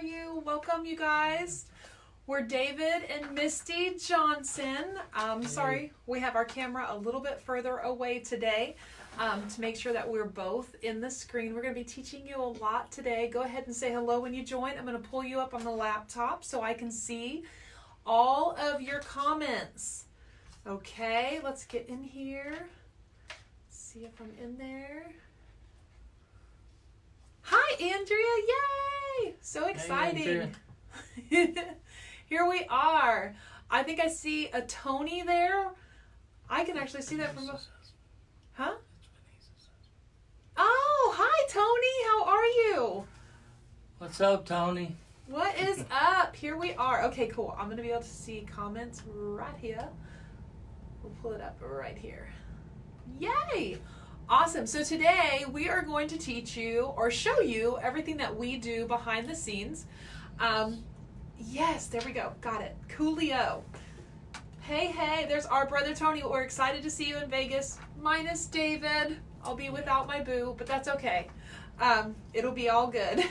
you? Welcome, you guys. We're David and Misty Johnson. Sorry, we have our camera a little bit further away today to make sure that we're both in the screen. We're going to be teaching you a lot today. Go ahead and say hello when you join. I'm going to pull you up on the laptop so I can see all of your comments. Okay, let's get in here. See if I'm in there. Hi, Andrea. Yay! So exciting. Hey, here we are. I think I see a Tony there. I can actually see that from... Huh? Oh, hi, Tony. How are you? What's up, Tony? What is up? Here we are. Okay, cool. I'm going to be able to see comments right here. We'll pull it up right here. Yay! Awesome. So today we are going to teach you or show you everything that we do behind the scenes. Yes, there we go. Got it. Coolio. Hey, there's our brother Tony. We're excited to see you in Vegas. Minus David. I'll be without my boo, but that's okay. It'll be all good.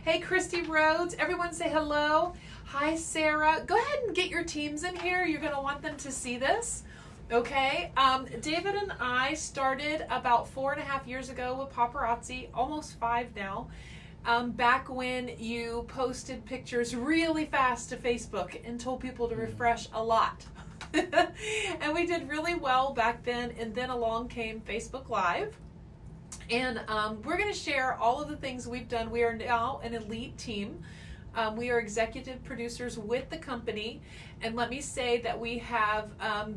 Hey, Christy Rhodes. Everyone say hello. Hi, Sarah. Go ahead and get your teams in here. You're going to want them to see this. Okay. David and I started about 4.5 years ago with Paparazzi, almost 5 now. Back when you posted pictures really fast to Facebook and told people to refresh a lot. And we did really well back then, and then along came Facebook Live. And we're going to share all of the things we've done. We are now an elite team. We are executive producers with the company. And let me say that we have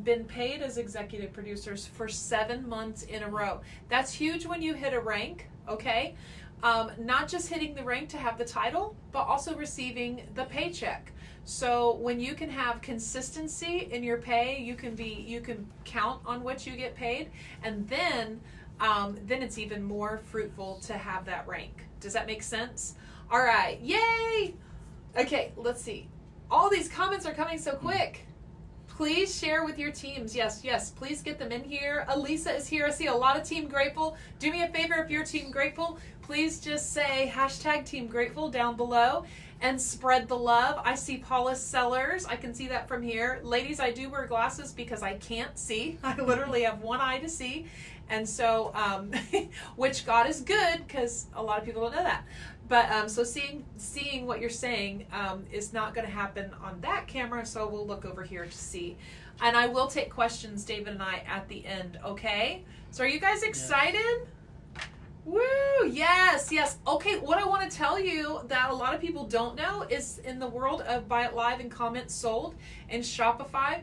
been paid as executive producers for 7 months in a row. That's huge when you hit a rank, okay? Not just hitting the rank to have the title, but also receiving the paycheck. So when you can have consistency in your pay, you can count on what you get paid, and then it's even more fruitful to have that rank. Does that make sense? All right, yay! Okay, let's see. All these comments are coming so quick. Please share with your teams. Yes, please get them in here. Elisa is here. I see a lot of Team Grateful. Do me a favor, if you're Team Grateful, please just say hashtag Team Grateful down below and spread the love. I see Paula Sellers. I can see that from here. Ladies, I do wear glasses because I can't see. I literally have one eye to see. And so, which God is good, because a lot of people don't know that. But so seeing what you're saying is not going to happen on that camera, so we'll look over here to see. And I will take questions, David and I, at the end, okay? So are you guys excited? Yes. Woo! Yes. Okay, what I want to tell you that a lot of people don't know is in the world of Buy It Live and Comments Sold and Shopify,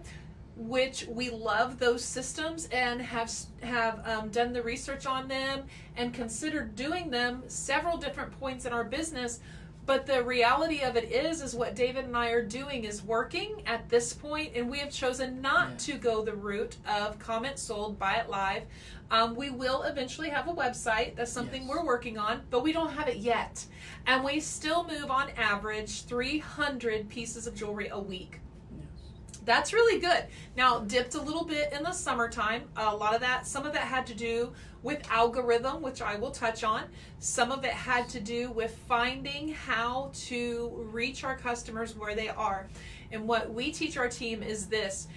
which we love those systems and have done the research on them and considered doing them several different points in our business. But the reality of it is what David and I are doing is working at this point, and we have chosen not to go the route of Comments Sold, Buy It Live. We will eventually have a website. That's something we're working on, but we don't have it yet. And we still move on average 300 pieces of jewelry a week. That's really good. Now, dipped a little bit in the summertime. Some of that had to do with algorithm, which I will touch on. Some of it had to do with finding how to reach our customers where they are. And what we teach our team is this.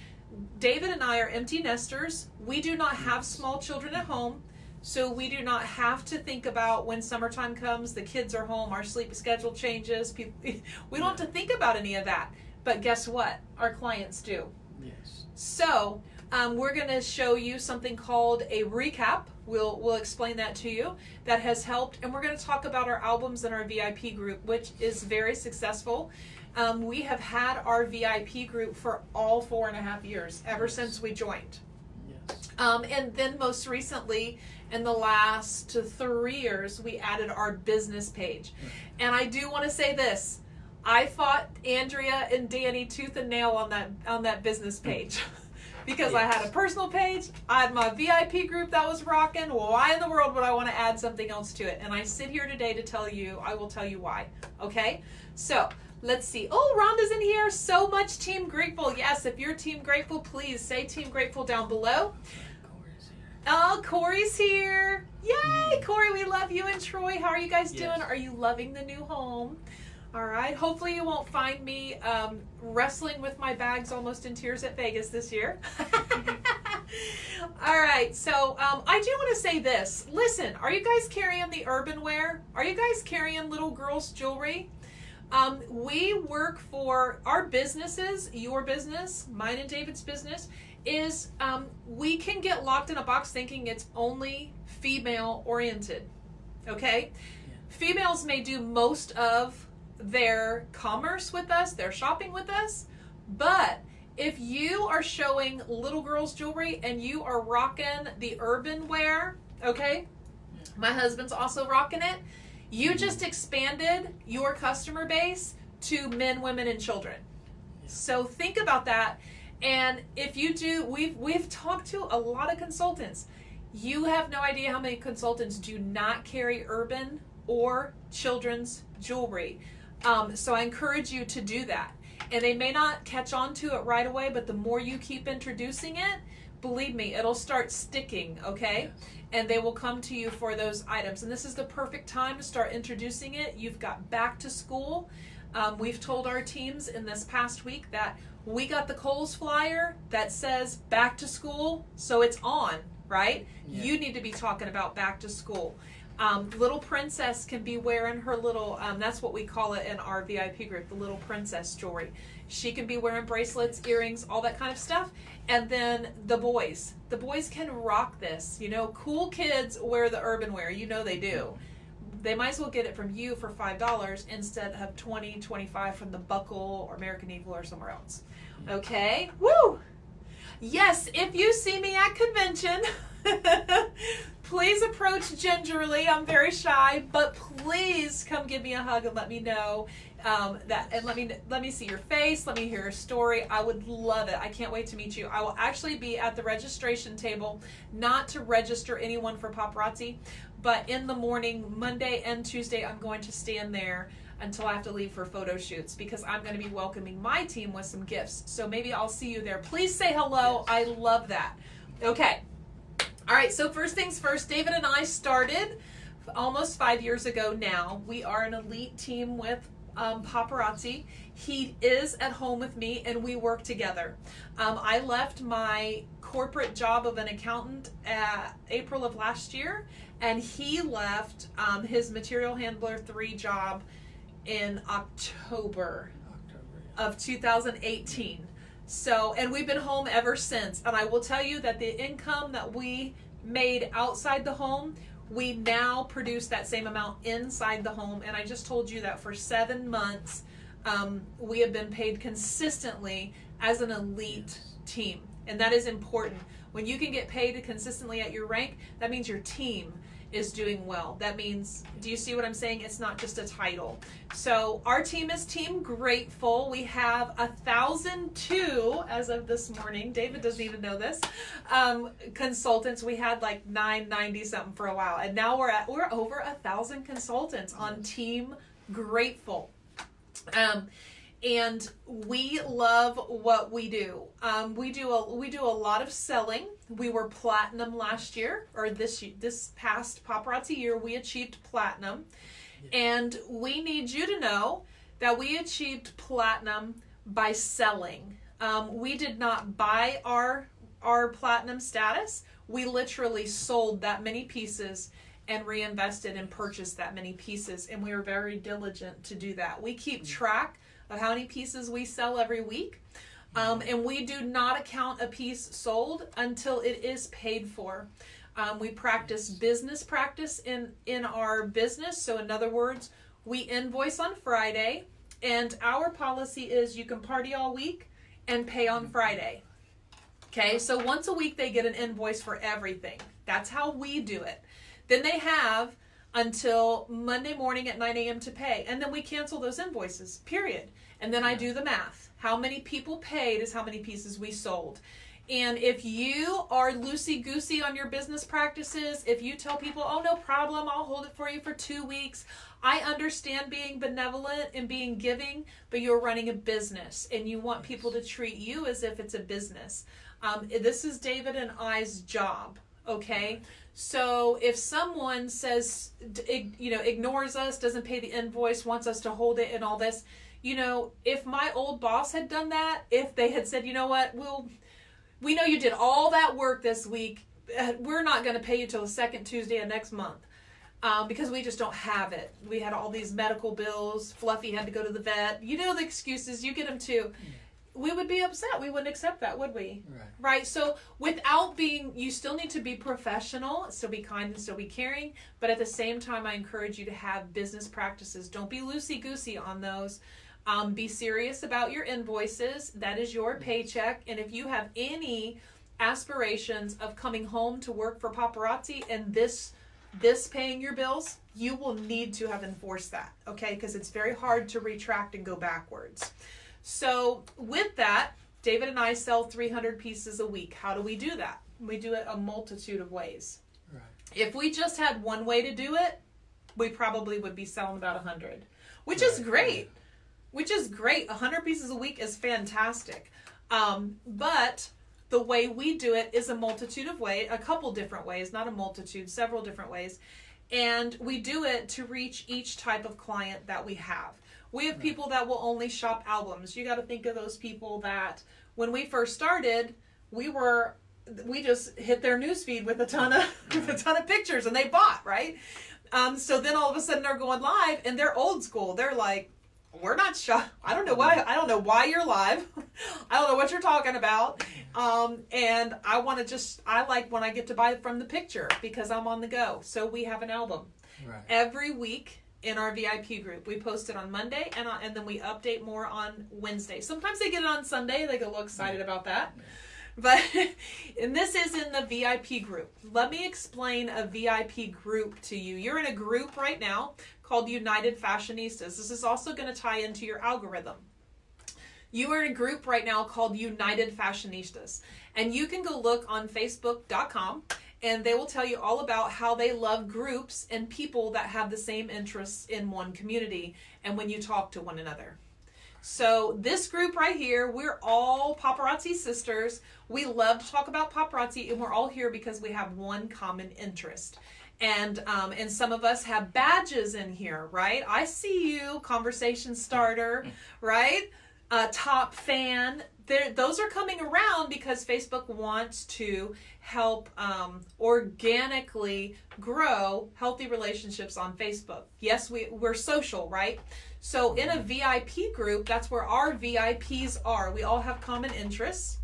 David and I are empty nesters. We do not have small children at home. So we do not have to think about when summertime comes, the kids are home, our sleep schedule changes. We don't have to think about any of that. But guess what? Our clients do. Yes. So we're going to show you something called a recap. We'll explain that to you. That has helped. And we're going to talk about our albums and our VIP group, which is very successful. We have had our VIP group for all 4.5 years, ever since we joined. Yes. And then most recently, in the last 3 years, we added our business page. And I do want to say this. I fought Andrea and Danny tooth and nail on that business page because I had a personal page. I had my VIP group that was rocking. Why in the world would I want to add something else to it? And I sit here today to tell you, I will tell you why. Okay? So let's see. Oh, Rhonda's in here. So much Team Grateful. Yes, if you're Team Grateful, please say Team Grateful down below. Oh, Corey's here. Yay, Corey, we love you. And Troy, how are you guys doing? Are you loving the new home? All right. Hopefully you won't find me wrestling with my bags almost in tears at Vegas this year. All right. So I do want to say this. Listen, are you guys carrying the urban wear? Are you guys carrying little girls' jewelry? We work for our businesses, your business, mine and David's business, is we can get locked in a box thinking it's only female oriented. Okay? Yeah. Females may do most of their commerce with us, their shopping with us, but if you are showing little girls jewelry and you are rocking the urban wear, okay, my husband's also rocking it, you just expanded your customer base to men, women, and children. So think about that. And if you do, we've talked to a lot of consultants. You have no idea how many consultants do not carry urban or children's jewelry. So I encourage you to do that. And they may not catch on to it right away, but the more you keep introducing it, believe me, it'll start sticking, okay? Yes. And they will come to you for those items. And this is the perfect time to start introducing it. You've got back to school. We've told our teams in this past week that we got the Kohl's flyer that says back to school, so it's on, right? Yeah. You need to be talking about back to school. Little princess can be wearing her little, that's what we call it in our VIP group, the little princess jewelry. She can be wearing bracelets, earrings, all that kind of stuff. And then the boys can rock this. You know, cool kids wear the urban wear. You know they do. They might as well get it from you for $5 instead of $20, $25 from the Buckle or American Eagle or somewhere else. Okay? Woo! Yes, if you see me at convention, please approach gingerly. I'm very shy, but please come give me a hug and let me know that, and let me see your face. Let me hear your story. I would love it. I can't wait to meet you. I will actually be at the registration table, not to register anyone for Paparazzi, but in the morning, Monday and Tuesday, I'm going to stand there until I have to leave for photo shoots because I'm going to be welcoming my team with some gifts. So maybe I'll see you there. Please say hello. Yes. I love that. Okay. All right. So first things first, David and I started almost 5 years ago now. We are an elite team with Paparazzi. He is at home with me and we work together. I left my corporate job of an accountant April of last year, and he left his material handler 3 job in October of 2018. So, and we've been home ever since. And I will tell you that the income that we made outside the home, we now produce that same amount inside the home. And I just told you that for 7 months, we have been paid consistently as an elite team. And that is important. When you can get paid consistently at your rank, that means your team is doing well. That means, do you see what I'm saying? It's not just a title. So our team is Team Grateful. We have 1,002 as of this morning. David doesn't even know this. Consultants. We had like 990 something for a while, and now we're over 1,000 consultants on Team Grateful. And we love what we do. We do a lot of selling. We were platinum last year, or this past Paparazzi year, we achieved platinum. Yeah. And we need you to know that we achieved platinum by selling. We did not buy our platinum status. We literally sold that many pieces and reinvested and purchased that many pieces. And we were very diligent to do that. We keep track of how many pieces we sell every week. And we do not account a piece sold until it is paid for. We practice business practice in our business. So in other words, we invoice on Friday, and our policy is you can party all week and pay on Friday. Okay, so once a week they get an invoice for everything. That's how we do it. Then they have until Monday morning at 9 a.m. to pay. And then we cancel those invoices, period. And then I do the math. How many people paid is how many pieces we sold. And if you are loosey-goosey on your business practices, if you tell people, oh, no problem, I'll hold it for you for 2 weeks. I understand being benevolent and being giving, but you're running a business and you want people to treat you as if it's a business. This is David and I's job. okay? So if someone says, ignores us, doesn't pay the invoice, wants us to hold it and all this, if my old boss had done that, if they had said, you know what, we know you did all that work this week, we're not going to pay you till the second Tuesday of next month. Because we just don't have it. We had all these medical bills. Fluffy had to go to the vet. You know the excuses. You get them too. We would be upset. We wouldn't accept that, would we? Right. So you still need to be professional, still be kind and still be caring. But at the same time, I encourage you to have business practices. Don't be loosey-goosey on those. Be serious about your invoices. That is your paycheck. And if you have any aspirations of coming home to work for Paparazzi and this paying your bills, you will need to have enforced that, okay? Because it's very hard to retract and go backwards. So with that, David and I sell 300 pieces a week. How do we do that? We do it a multitude of ways. Right. If we just had one way to do it, we probably would be selling about 100, which is great. Which is great. 100 pieces a week is fantastic. But the way we do it is a multitude of ways, a couple different ways, not a multitude, several different ways. And we do it to reach each type of client that we have. We have people that will only shop albums. You got to think of those people that when we first started, we just hit their newsfeed with a ton of pictures and they bought, right? So then all of a sudden they're going live and they're old school. They're like, we're not shocked. I don't know why you're live. I don't know what you're talking about. And I like when I get to buy from the picture because I'm on the go. So we have an album every week in our VIP group. We post it on Monday and then we update more on Wednesday. Sometimes they get it on Sunday. They get a little excited about that. But, and this is in the VIP group. Let me explain a VIP group to you. You're in a group right now called United Fashionistas. This is also going to tie into your algorithm. You are in a group right now called United Fashionistas. And you can go look on Facebook.com and they will tell you all about how they love groups and people that have the same interests in one community and when you talk to one another. So this group right here, we're all Paparazzi sisters. We love to talk about paparazzi and we're all here because we have one common interest. And some of us have badges in here, right? I see you, conversation starter, right? Top fan. Those are coming around because Facebook wants to help organically grow healthy relationships on Facebook. Yes, we're social, right? So in a VIP group, that's where our VIPs are. We all have common interests.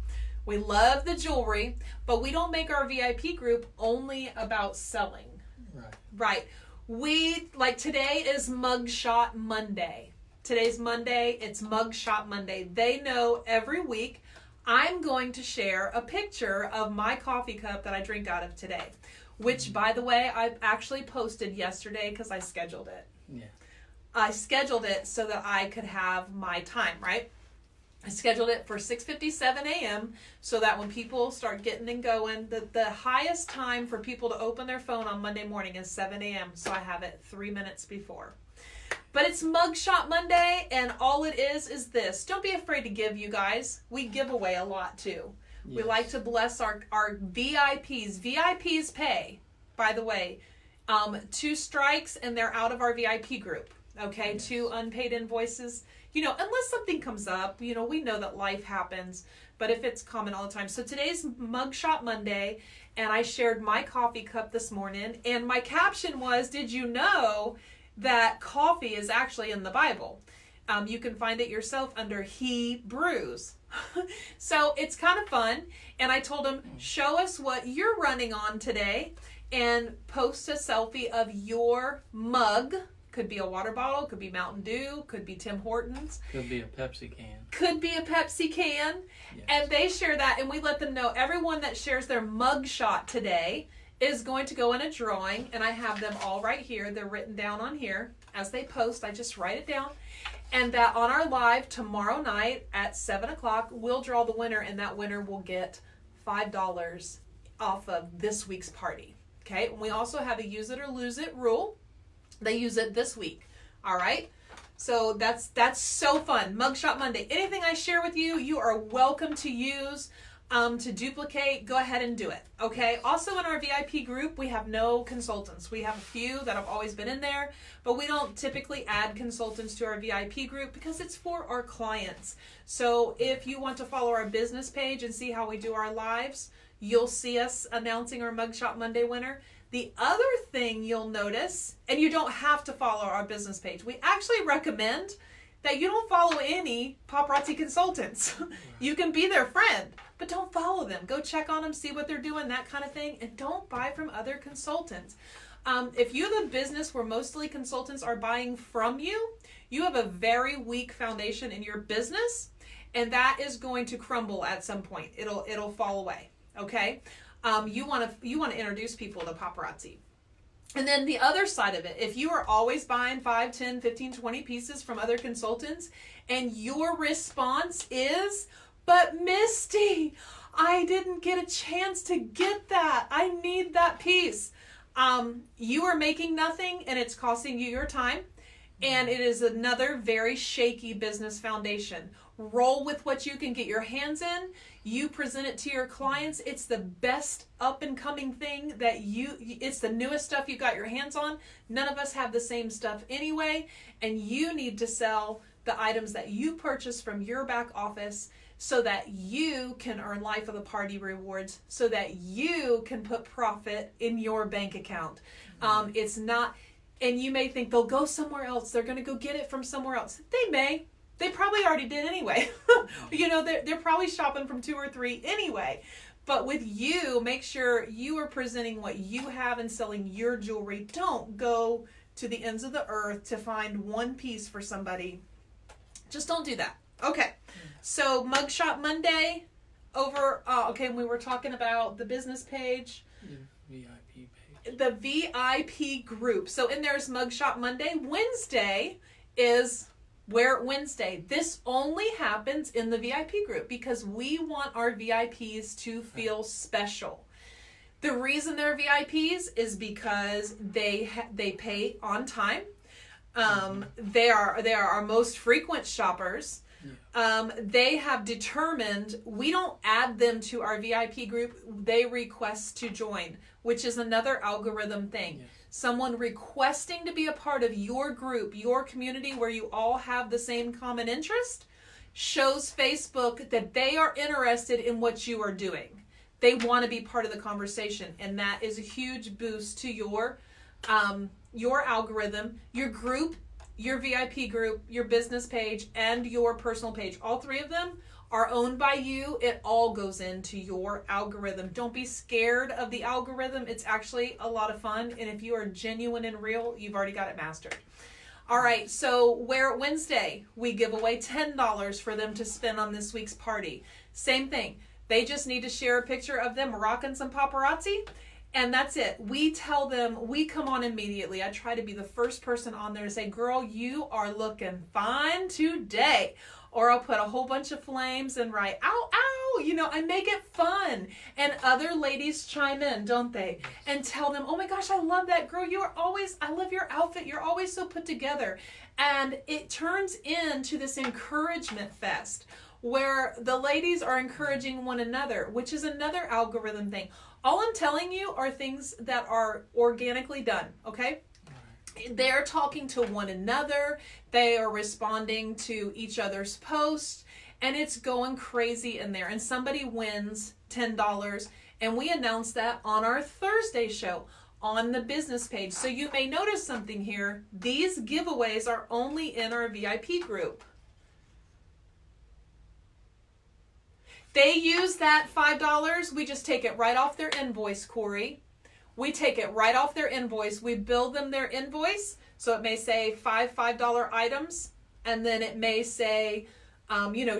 We love the jewelry, but we don't make our VIP group only about selling. Right. Today is Mugshot Monday. Today's Monday. It's Mugshot Monday. They know every week I'm going to share a picture of my coffee cup that I drink out of today, which, by the way, I actually posted yesterday because I scheduled it. Yeah. I scheduled it so that I could have my time, right? I scheduled it for 6:57 a.m. so that when people start getting and going, the highest time for people to open their phone on Monday morning is 7 a.m. So I have it 3 minutes before. But it's Mugshot Monday, and all it is this. Don't be afraid to give, you guys. We give away a lot, too. Yes. We like to bless our VIPs. VIPs pay, by the way. 2 strikes, and they're out of our VIP group. Okay, yes. 2 unpaid invoices. Unless something comes up, we know that life happens, but if it's common all the time. So today's Mugshot Monday, and I shared my coffee cup this morning, and my caption was, did you know that coffee is actually in the Bible? You can find it yourself under He Brews. So it's kind of fun, and I told him, show us what you're running on today, and post a selfie of your mug. Could be a water bottle, could be Mountain Dew, could be Tim Hortons. Could be a Pepsi can. Could be a Pepsi can. Yes. And they share that, and we let them know everyone that shares their mug shot today is going to go in a drawing, and I have them all right here. They're written down on here. As they post, I just write it down. And that on our live tomorrow night at 7 o'clock, we'll draw the winner, and that winner will get $5 off of this week's party. Okay? And we also have a use it or lose it rule. They use it this week. All right? So that's so fun. Mugshot Monday. Anything I share with you, you are welcome to use. to duplicate, go ahead and do it. Okay. Also in our VIP group, we have no consultants. We have a few that have always been in there, but we don't typically add consultants to our VIP group because it's for our clients. So if you want to follow our business page and see how we do our lives, you'll see us announcing our Mugshot Monday winner. The other thing you'll notice, and you don't have to follow our business page, we actually recommend that you don't follow any paparazzi consultants. You can be their friend, but don't follow them. Go check on them, see what they're doing, that kind of thing, and don't buy from other consultants. If you have a business where mostly consultants are buying from you, you have a very weak foundation in your business, and that is going to crumble at some point. It'll fall away. Okay. You want to introduce people to paparazzi. And then the other side of it, if you are always buying 5, 10, 15, 20 pieces from other consultants and your response is, but Misty, I didn't get a chance to get that. I need that piece. You are making nothing and it's costing you your time. And it is another very shaky business foundation. Roll with what you can get your hands in. You present it to your clients. It's the best up and coming thing that it's the newest stuff you got your hands on. None of us have the same stuff anyway. And you need to sell the items that you purchase from your back office so that you can earn life of the party rewards, so that you can put profit in your bank account. It's not, and you may think they'll go somewhere else. They're going to go get it from somewhere else. They may. They probably already did anyway. They're probably shopping from 2 or 3 anyway. But with you, make sure you are presenting what you have and selling your jewelry. Don't go to the ends of the earth to find one piece for somebody. Just don't do that. Okay. So Mugshot Monday over, we were talking about the business page. VIP page. The VIP group. So in there's Mugshot Monday. Wednesday is Wear It Wednesday. This only happens in the VIP group because we want our VIPs to feel special. The reason they're VIPs is because they pay on time. They are our most frequent shoppers. They have determined we don't add them to our VIP group. They request to join, which is another algorithm thing. Yes. Someone requesting to be a part of your group, your community where you all have the same common interest, shows Facebook that they are interested in what you are doing. They want to be part of the conversation, and that is a huge boost to your algorithm, your group, your VIP group, your business page, and your personal page. All 3 of them are owned by you. It all goes into your algorithm. Don't be scared of the algorithm. It's actually a lot of fun. And if you are genuine and real, you've already got it mastered. All right. So Wear It Wednesday, we give away $10 for them to spend on this week's party. Same thing. They just need to share a picture of them rocking some paparazzi. And that's it. We tell them, we come on immediately. I try to be the first person on there to say, girl, you are looking fine today. Or I'll put a whole bunch of flames and write, ow, ow, I make it fun. And other ladies chime in, don't they? And tell them, oh my gosh, I love that girl. I love your outfit. You're always so put together. And it turns into this encouragement fest where the ladies are encouraging one another, which is another algorithm thing. All I'm telling you are things that are organically done, okay? They're talking to one another. They are responding to each other's posts, and it's going crazy in there. And somebody wins $10, and we announce that on our Thursday show on the business page. So you may notice something here. These giveaways are only in our VIP group. They use that $5. We just take it right off their invoice, Corey. We take it right off their invoice. We bill them their invoice. So it may say $5 items. And then it may say,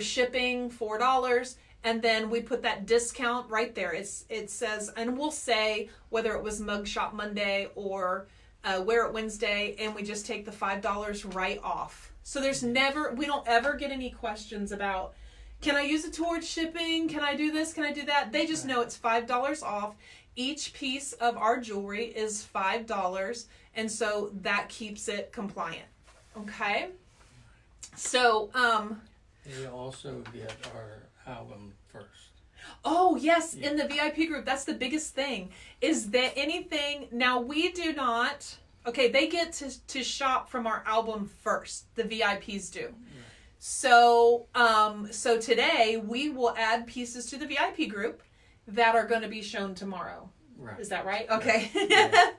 shipping $4. And then we put that discount right there. It says, and we'll say whether it was Mugshot Monday or Wear It Wednesday. And we just take the $5 right off. So we don't ever get any questions about, can I use it towards shipping? Can I do this? Can I do that? They just know it's $5 off. Each piece of our jewelry is $5, and so that keeps it compliant. Okay? So, they also get our album first. Oh, yes, in the VIP group, that's the biggest thing, is that anything, now we do not, okay, they get to shop from our album first, the VIPs do. So, so today we will add pieces to the VIP group that are going to be shown tomorrow. Right. Is that right? Okay. Yeah.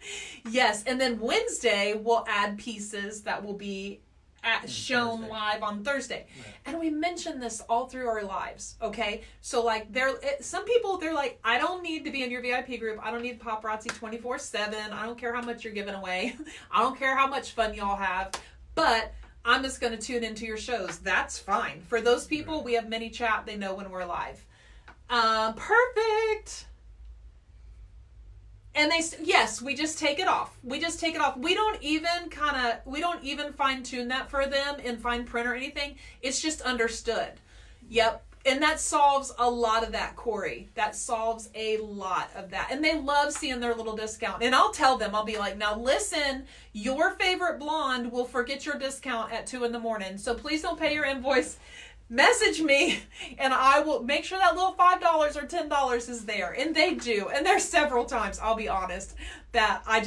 Yes, and then Wednesday we'll add pieces that will be shown Thursday. live on Thursday. Right. And we mention this all through our lives, okay? So like some people, they're like, I don't need to be in your VIP group. I don't need paparazzi 24/7. I don't care how much you're giving away. I don't care how much fun y'all have. But I'm just going to tune into your shows. That's fine. For those people, Right. we have mini chat. They know when we're live. Perfect. And yes, we just take it off. We just take it off. We don't even fine tune that for them in fine print or anything. It's just understood. Yep. And that solves a lot of that, Corey. That solves a lot of that. And they love seeing their little discount. And I'll tell them, I'll be like, now listen, your favorite blonde will forget your discount at 2 a.m. So please don't pay your invoice. Message me and I will make sure that little $5 or $10 is there. And they do. And there's several times, I'll be honest, that I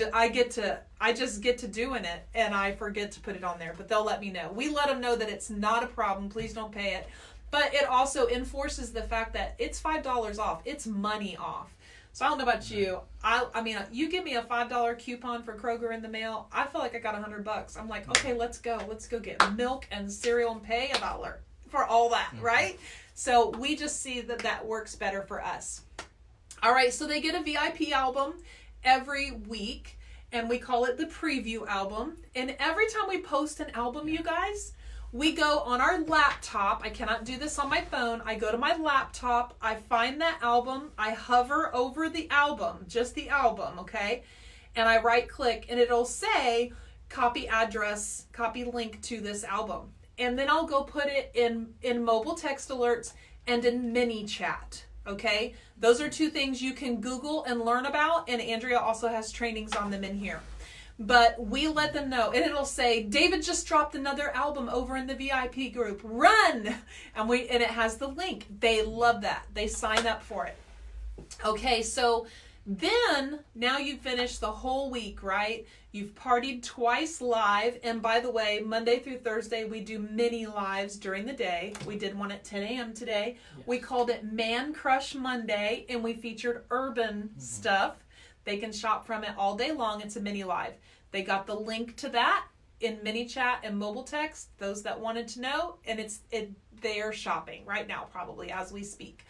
just get to doing it and I forget to put it on there. But they'll let me know. We let them know that it's not a problem. Please don't pay it. But it also enforces the fact that it's $5 off. It's money off. So I don't know about you. I mean, you give me a $5 coupon for Kroger in the mail, I feel like I got $100. I'm like, okay, let's go. Let's go get milk and cereal and pay $1 for all that, right? So we just see that works better for us. All right, so they get a VIP album every week, and we call it the preview album. And every time we post an album, you guys, we go on our laptop. I cannot do this on my phone. I go to my laptop. I find that album. I hover over the album, just the album, okay? And I right click, and it'll say copy address, copy link to this album. And then I'll go put it in mobile text alerts and in mini chat, okay? Those are two things you can Google and learn about, and Andrea also has trainings on them in here. But we let them know, and it'll say, David just dropped another album over in the VIP group. Run! And it has the link. They love that. They sign up for it. Okay, so then, now you've finished the whole week, right? You've partied twice live. And by the way, Monday through Thursday, we do mini lives during the day. We did one at 10 a.m. today. Yes. We called it Man Crush Monday, and we featured urban stuff. They can shop from it all day long. It's a mini live. They got the link to that in mini chat and mobile text, those that wanted to know. And they are shopping right now, probably, as we speak.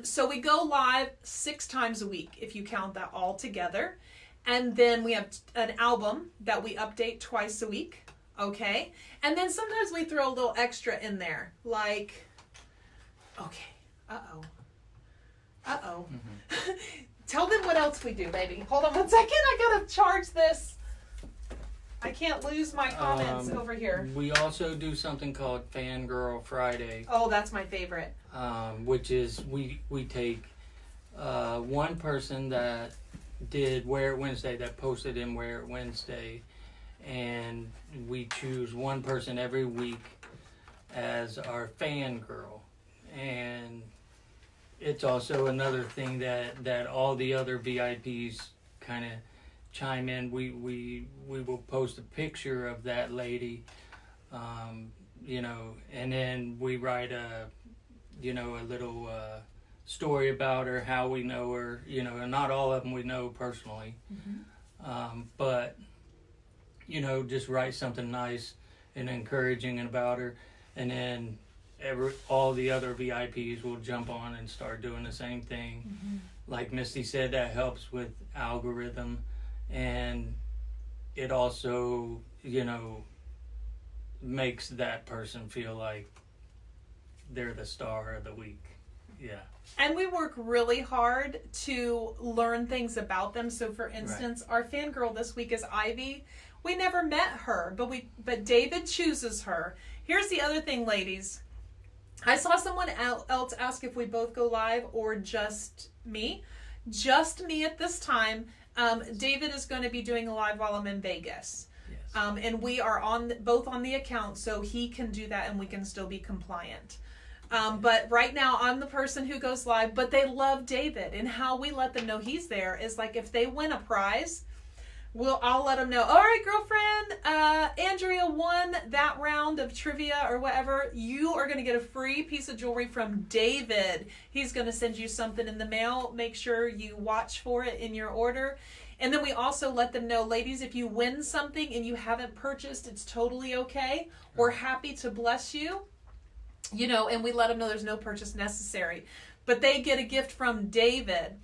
So we go live 6 times a week, if you count that all together. And then we have an album that we update twice a week. Okay. And then sometimes we throw a little extra in there. Like, okay. Tell them what else we do, baby. Hold on 1 second. I gotta charge this. I can't lose my comments over here. We also do something called Fangirl Fridays. Oh, that's my favorite. Which is we take one person that did Wear It Wednesday, that posted in Wear It Wednesday, and we choose one person every week as our fangirl. And it's also another thing that all the other VIPs kind of chime in. We will post a picture of that lady, and then we write a little story about her, how we know her, and not all of them we know personally. But just write something nice and encouraging about her, and then all the other VIPs will jump on and start doing the same thing. Like Misty said, that helps with algorithm, and it also makes that person feel like they're the star of the week. Yeah. And we work really hard to learn things about them. So for instance, our fangirl this week is Ivy. We never met her, but David chooses her. Here's the other thing, ladies. I saw someone else ask if we both go live or just me. Just me at this time. David is going to be doing a live while I'm in Vegas. Yes. And we are both on the account, so he can do that and we can still be compliant. But right now I'm the person who goes live, but they love David, and how we let them know he's there is like if they win a prize, I'll let them know, all right, girlfriend, Andrea won that round of trivia or whatever. You are going to get a free piece of jewelry from David. He's going to send you something in the mail. Make sure you watch for it in your order. And then we also let them know, ladies, if you win something and you haven't purchased, it's totally okay. We're happy to bless you, you know, and we let them know there's no purchase necessary. But they get a gift from David.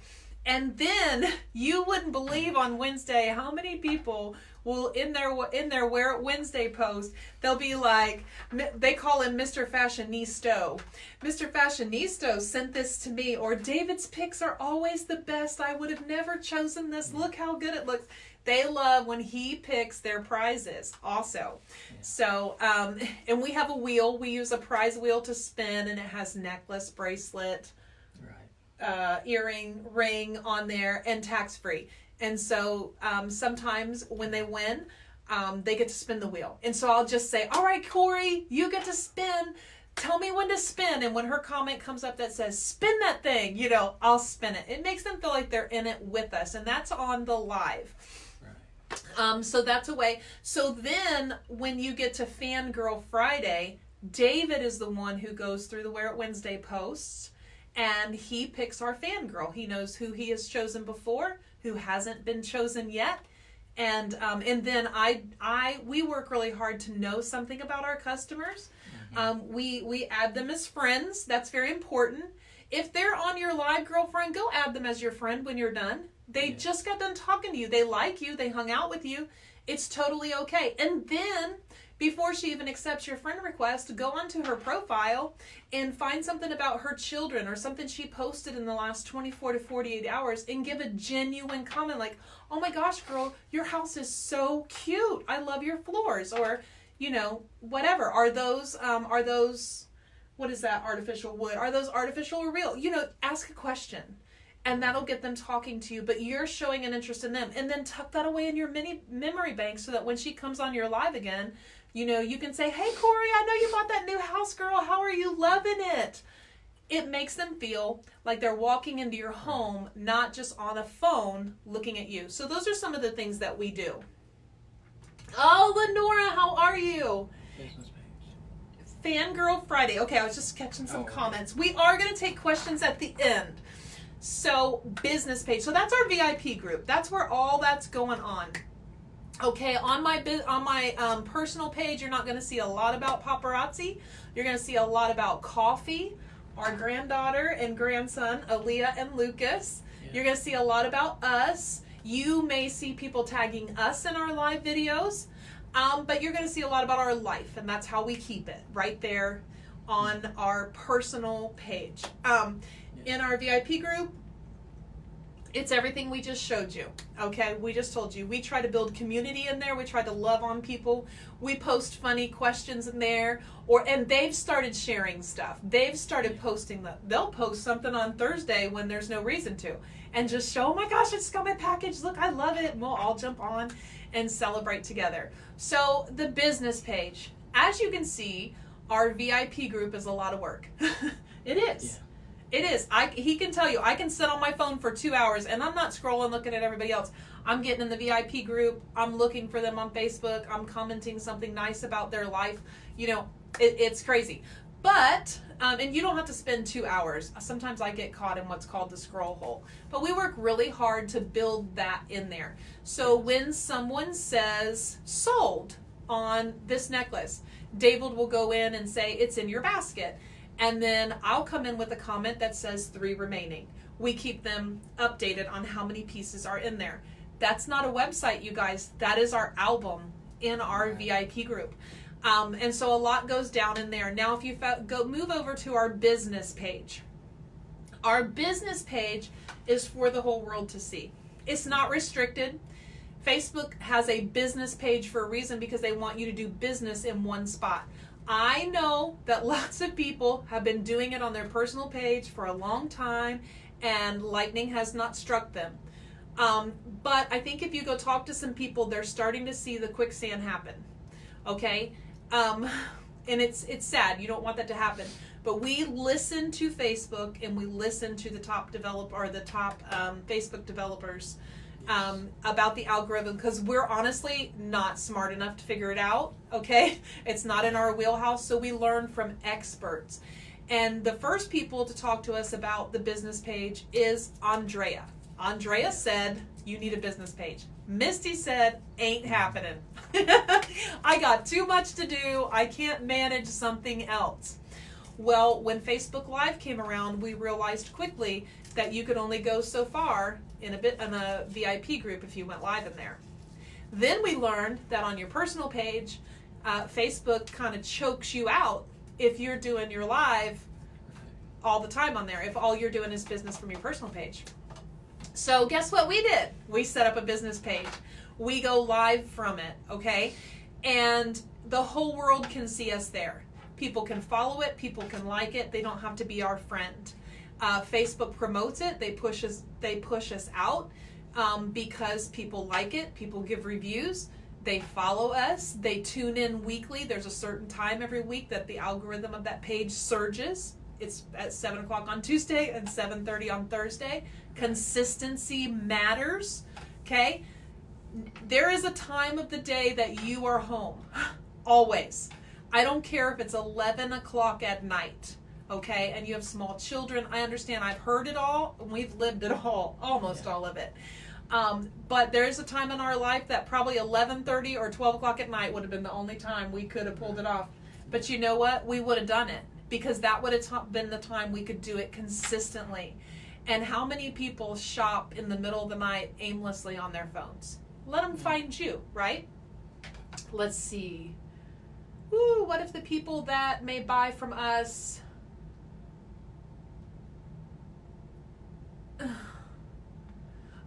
And then you wouldn't believe on Wednesday how many people will in their Wear It Wednesday post, they'll be like, they call him Mr. Fashionista. Mr. Fashionista sent this to me, or David's picks are always the best. I would have never chosen this. Look how good it looks. They love when he picks their prizes also. Yeah. So, and we have a wheel. We use a prize wheel to spin, and it has necklace, bracelet, earring, ring on there, and tax-free. And so sometimes when they win, they get to spin the wheel. And so I'll just say, all right, Corey, you get to spin. Tell me when to spin. And when her comment comes up that says, spin that thing, you know, I'll spin it. It makes them feel like they're in it with us. And that's on the live. Right. So that's a way. So then when you get to Fangirl Friday, David is the one who goes through the Wear It Wednesday posts. And he picks our fangirl. He knows who he has chosen before, who hasn't been chosen yet. And then we work really hard to know something about our customers. Mm-hmm. We add them as friends. That's very important. If they're on your live, girlfriend, go add them as your friend when you're done. They just got done talking to you. They like you. They hung out with you. It's totally okay. And then before she even accepts your friend request, go onto her profile and find something about her children or something she posted in the last 24 to 48 hours and give a genuine comment like, oh my gosh, girl, your house is so cute. I love your floors. Or, you know, whatever. Are those, what is that, artificial wood? Are those artificial or real? You know, ask a question. And that'll get them talking to you, but you're showing an interest in them. And then tuck that away in your mini memory bank so that when she comes on your live again, you know, you can say, hey, Corey, I know you bought that new house, girl. How are you loving it? It makes them feel like they're walking into your home, not just on a phone looking at you. So those are some of the things that we do. Oh, Lenora, how are you? Business page. Fangirl Friday. Okay, I was just catching some comments. We are going to take questions at the end. So business page. So that's our VIP group. That's where all that's going on. Okay, on my personal page, you're not going to see a lot about paparazzi. You're going to see a lot about coffee, our granddaughter and grandson, Aaliyah and Lucas. Yeah. You're going to see a lot about us. You may see people tagging us in our live videos, but you're going to see a lot about our life, and that's how we keep it right there on our personal page. In our VIP group, it's everything we just showed you, okay? We just told you. We try to build community in there. We try to love on people. We post funny questions in there. And they've started sharing stuff. They've started posting they'll post something on Thursday when there's no reason to. And just show, oh my gosh, I just got my package. Look, I love it. And we'll all jump on and celebrate together. So the business page. As you can see, our VIP group is a lot of work. It is. Yeah. It is. He can tell you, I can sit on my phone for 2 hours and I'm not scrolling looking at everybody else. I'm getting in the VIP group. I'm looking for them on Facebook. I'm commenting something nice about their life. You know, it's crazy. But, and you don't have to spend 2 hours. Sometimes I get caught in what's called the scroll hole. But we work really hard to build that in there. So when someone says sold on this necklace, David will go in and say, it's in your basket. And then I'll come in with a comment that says 3 remaining. We keep them updated on how many pieces are in there. That's not a website, you guys. That is our album in our VIP group. And so a lot goes down in there. Now, if you move over to our business page. Our business page is for the whole world to see. It's not restricted. Facebook has a business page for a reason because they want you to do business in one spot. I know that lots of people have been doing it on their personal page for a long time and lightning has not struck them. But I think if you go talk to some people, they're starting to see the quicksand happen. Okay? And it's sad. You don't want that to happen. But we listen to Facebook, and we listen to the top Facebook developers about the algorithm, because we're honestly not smart enough to figure it out, okay? It's not in our wheelhouse, so we learn from experts. And the first people to talk to us about the business page is Andrea. Andrea said, you need a business page. Misty said, ain't happening. I got too much to do. I can't manage something else. Well, when Facebook Live came around, we realized quickly that you could only go so far in a VIP group if you went live in there. Then we learned that on your personal page, Facebook kind of chokes you out if you're doing your live all the time on there, if all you're doing is business from your personal page. So guess what we did? We set up a business page. We go live from it, okay? And the whole world can see us there. People can follow it. People can like it. They don't have to be our friend. Facebook promotes it. They push us out because people like it. People give reviews. They follow us. They tune in weekly. There's a certain time every week that the algorithm of that page surges. It's at 7 o'clock on Tuesday and 7:30 on Thursday. Consistency matters, okay? There is a time of the day that you are home, always. I don't care if it's 11 o'clock at night, okay? And you have small children. I understand. I've heard it all, and we've lived it all, almost all of it. But there is a time in our life that probably 11:30 or 12 o'clock at night would have been the only time we could have pulled it off. But you know what? We would have done it, because that would have been the time we could do it consistently. And how many people shop in the middle of the night aimlessly on their phones? Let them find you, right? Let's see. Ooh, what if the people that may buy from us...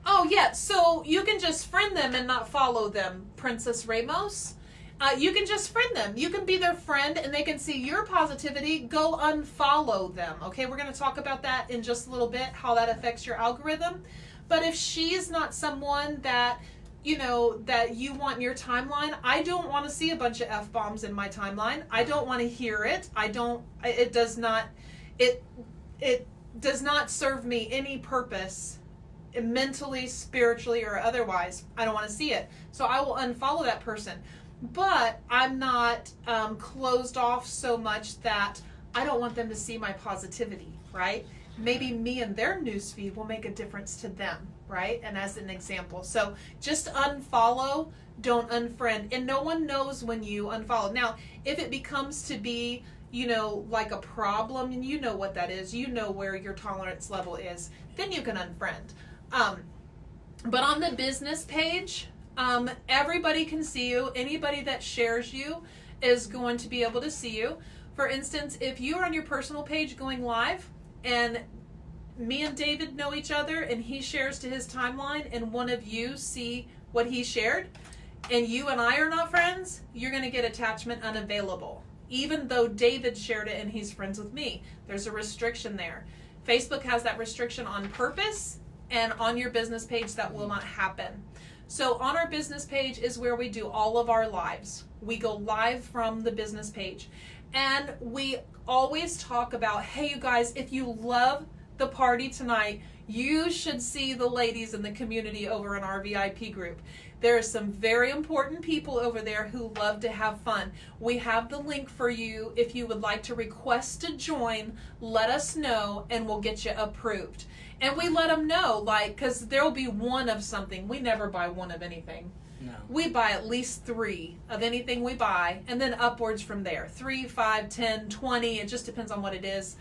Oh, yeah, so you can just friend them and not follow them, Princess Ramos. You can just friend them. You can be their friend, and they can see your positivity. Go unfollow them, okay? We're going to talk about that in just a little bit, how that affects your algorithm. But if she's not someone that, you know, that you want in your timeline, I don't want to see a bunch of F-bombs in my timeline. I don't want to hear it. It does not serve me any purpose, mentally, spiritually, or otherwise. I don't want to see it. So I will unfollow that person. But I'm not closed off so much that I don't want them to see my positivity, right? Maybe me and their newsfeed will make a difference to them, right? And as an example. So just unfollow, don't unfriend. And no one knows when you unfollow. Now, if it becomes to be, you know, like a problem, and you know what that is, you know where your tolerance level is, then you can unfriend. But on the business page... everybody can see you. Anybody that shares you is going to be able to see you. For instance, if you are on your personal page going live, and me and David know each other, and he shares to his timeline, and one of you see what he shared, and you and I are not friends, you're going to get attachment unavailable. Even though David shared it and he's friends with me, there's a restriction there. Facebook has that restriction on purpose, and on your business page that will not happen. So on our business page is where we do all of our lives. We go live from the business page. And we always talk about, hey, you guys, if you love the party tonight, you should see the ladies in the community over in our VIP group. There are some very important people over there who love to have fun. We have the link for you. If you would like to request to join, let us know, and we'll get you approved. And we let them know, like, because there will be one of something. We never buy one of anything. No. We buy at least 3 of anything we buy, and then upwards from there. 3, 5, 10, 20. It just depends on what it is.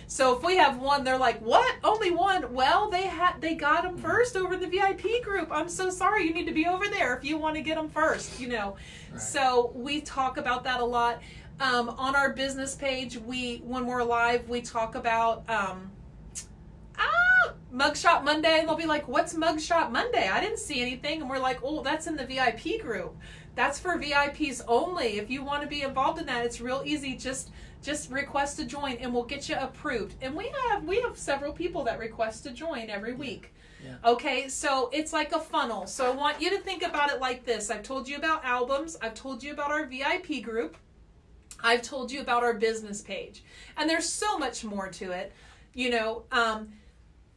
So if we have one, they're like, what? Only one? Well, they got them first over in the VIP group. I'm so sorry. You need to be over there if you want to get them first, you know. Right. So we talk about that a lot. On our business page, when we're live, we talk about... Mugshot Monday, and they'll be like, what's Mugshot Monday? I didn't see anything. And we're like, oh, that's in the VIP group. That's for VIPs only. If you want to be involved in that, it's real easy. Just request to join, and we'll get you approved. And we have several people that request to join every week. Yeah. Okay, so it's like a funnel. So I want you to think about it like this. I've told you about albums. I've told you about our VIP group. I've told you about our business page. And there's so much more to it, you know,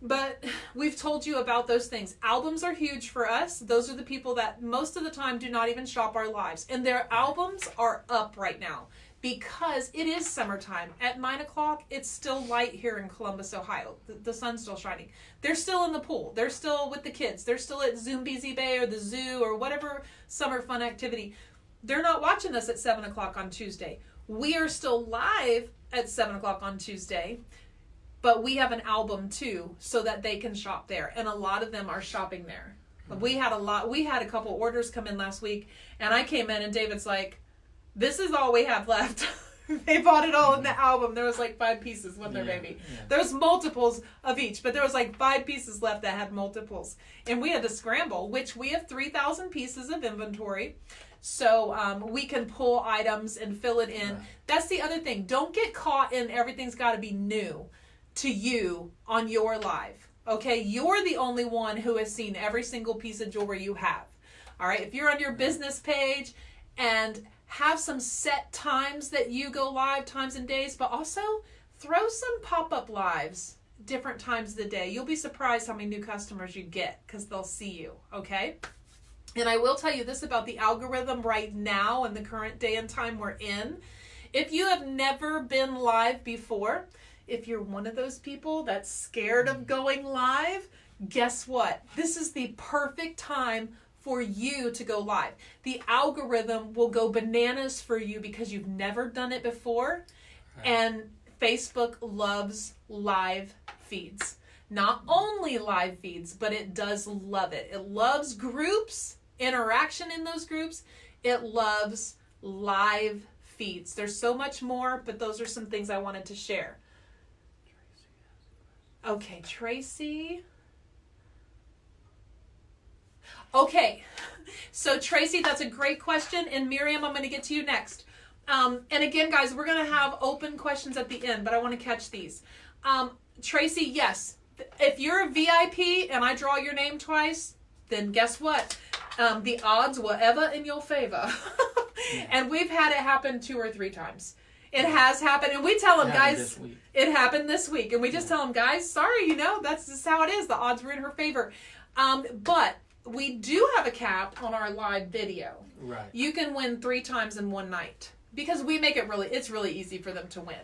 but we've told you about those things. Albums are huge for us. Those are the people that most of the time do not even shop our lives. And their albums are up right now because it is summertime. At 9 o'clock, it's still light here in Columbus, Ohio. The sun's still shining. They're still in the pool. They're still with the kids. They're still at Zoombezi Bay or the zoo or whatever summer fun activity. They're not watching us at 7 o'clock on Tuesday. We are still live at 7 o'clock on Tuesday, but we have an album too so that they can shop there. And a lot of them are shopping there. We had a couple orders come in last week, and I came in and David's like, this is all we have left. They bought it all in the album. There was like 5 pieces, wasn't there, baby? Yeah. There was multiples of each, but there was like 5 pieces left that had multiples. And we had to scramble, which we have 3,000 pieces of inventory. So we can pull items and fill it in. Right. That's the other thing. Don't get caught in everything's got to be new to you on your live. Okay? You're the only one who has seen every single piece of jewelry you have. All right? If you're on your business page and have some set times that you go live, times and days, but also throw some pop-up lives different times of the day. You'll be surprised how many new customers you get because they'll see you. Okay? And I will tell you this about the algorithm right now in the current day and time we're in. If you have never been live before, if you're one of those people that's scared of going live, guess what? This is the perfect time for you to go live. The algorithm will go bananas for you because you've never done it before. Right. And Facebook loves live feeds. Not only live feeds, but it does love it. It loves groups, interaction in those groups. It loves live feeds. There's so much more, but those are some things I wanted to share. Okay, Tracy. Okay, so Tracy, that's a great question. And Miriam, I'm going to get to you next. And again, guys, we're going to have open questions at the end, but I want to catch these. Tracy, yes. If you're a VIP and I draw your name twice, then guess what? The odds were ever in your favor. And we've had it happen 2 or 3 times. It has happened. And we tell them, guys, it happened this week. And we just tell them, guys, sorry, that's just how it is. The odds were in her favor. But we do have a cap on our live video. Right. You can win 3 times in one night. Because we make it's really easy for them to win.